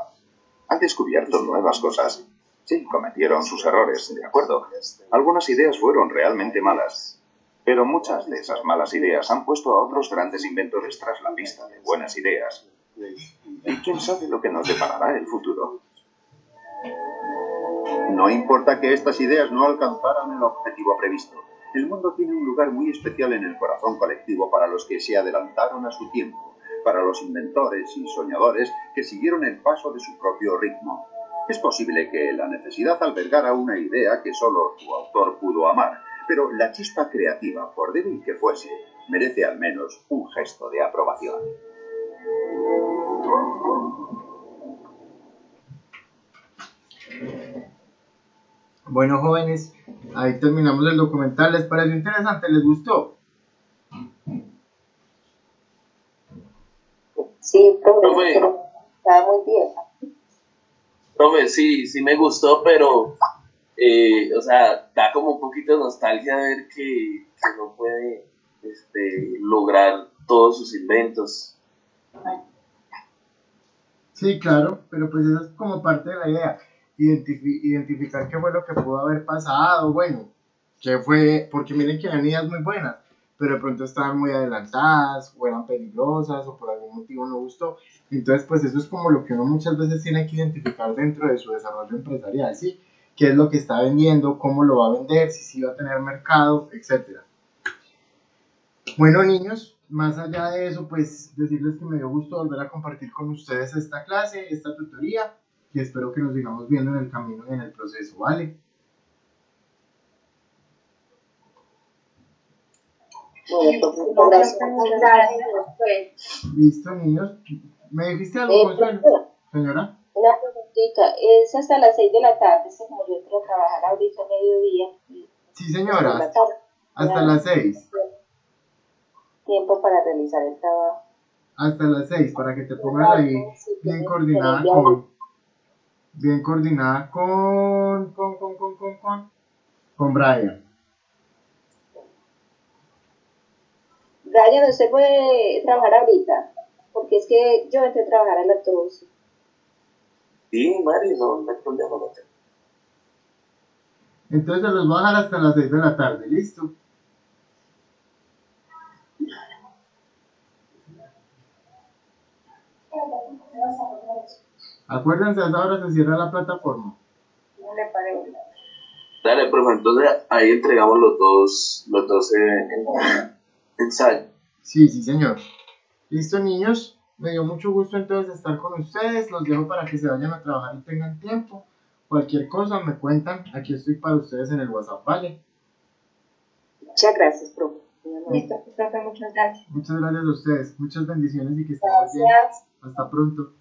Han descubierto nuevas cosas. Sí, cometieron sus errores, de acuerdo. Algunas ideas fueron realmente malas. Pero muchas de esas malas ideas han puesto a otros grandes inventores tras la pista de buenas ideas. ¿Y quién sabe lo que nos deparará el futuro? No importa que estas ideas no alcanzaran el objetivo previsto. El mundo tiene un lugar muy especial en el corazón colectivo para los que se adelantaron a su tiempo, para los inventores y soñadores que siguieron el paso de su propio ritmo. Es posible que la necesidad albergara una idea que solo su autor pudo amar, pero la chispa creativa, por débil que fuese, merece al menos un gesto de aprobación. Bueno, jóvenes, ahí terminamos el documental. ¿Les pareció interesante? ¿Les gustó? Sí, profe, estaba muy bien. Profe, sí me gustó, pero, o sea, da como un poquito de nostalgia ver que no puede lograr todos sus inventos. Sí, claro, pero pues eso es como parte de la idea. Identificar qué fue lo que pudo haber pasado, bueno, qué fue, porque miren que eran ideas muy buenas, pero de pronto estaban muy adelantadas, o eran peligrosas, o por algún motivo no gustó. Entonces, pues eso es como lo que uno muchas veces tiene que identificar dentro de su desarrollo empresarial, ¿sí? Qué es lo que está vendiendo, cómo lo va a vender, si sí va a tener mercado, etc. Bueno, niños, más allá de eso, pues decirles que me dio gusto volver a compartir con ustedes esta clase, esta tutoría, y espero que nos sigamos viendo en el camino y en el proceso, ¿vale? Listo, niños. ¿Me dijiste algo, Consuelo? Señora. Una pregunta preguntita, es hasta las 6 de la tarde, es como yo entro a trabajar ahorita a mediodía. Sí, señora, hasta las 6. Tiempo para realizar el trabajo. Hasta las 6, para que te pongas ahí bien coordinada con Brian. Brian, ¿usted puede trabajar ahorita? Porque es que yo entré a trabajar a las 12. Sí, Mari, no hay problema. No. Entonces los voy a dejar hasta las 6 de la tarde, ¿listo? Acuérdense, a esa hora se cierra la plataforma. No le parece. Dale, profe, entonces ahí entregamos los dos ensayos. Sí, señor. Listo, niños. Me dio mucho gusto entonces estar con ustedes. Los dejo para que se vayan a trabajar y tengan tiempo. Cualquier cosa me cuentan. Aquí estoy para ustedes en el WhatsApp, ¿vale? Muchas gracias, profe. Listo, profe, muchas gracias. Muchas gracias a ustedes. Muchas bendiciones y que estén muy bien. Hasta pronto.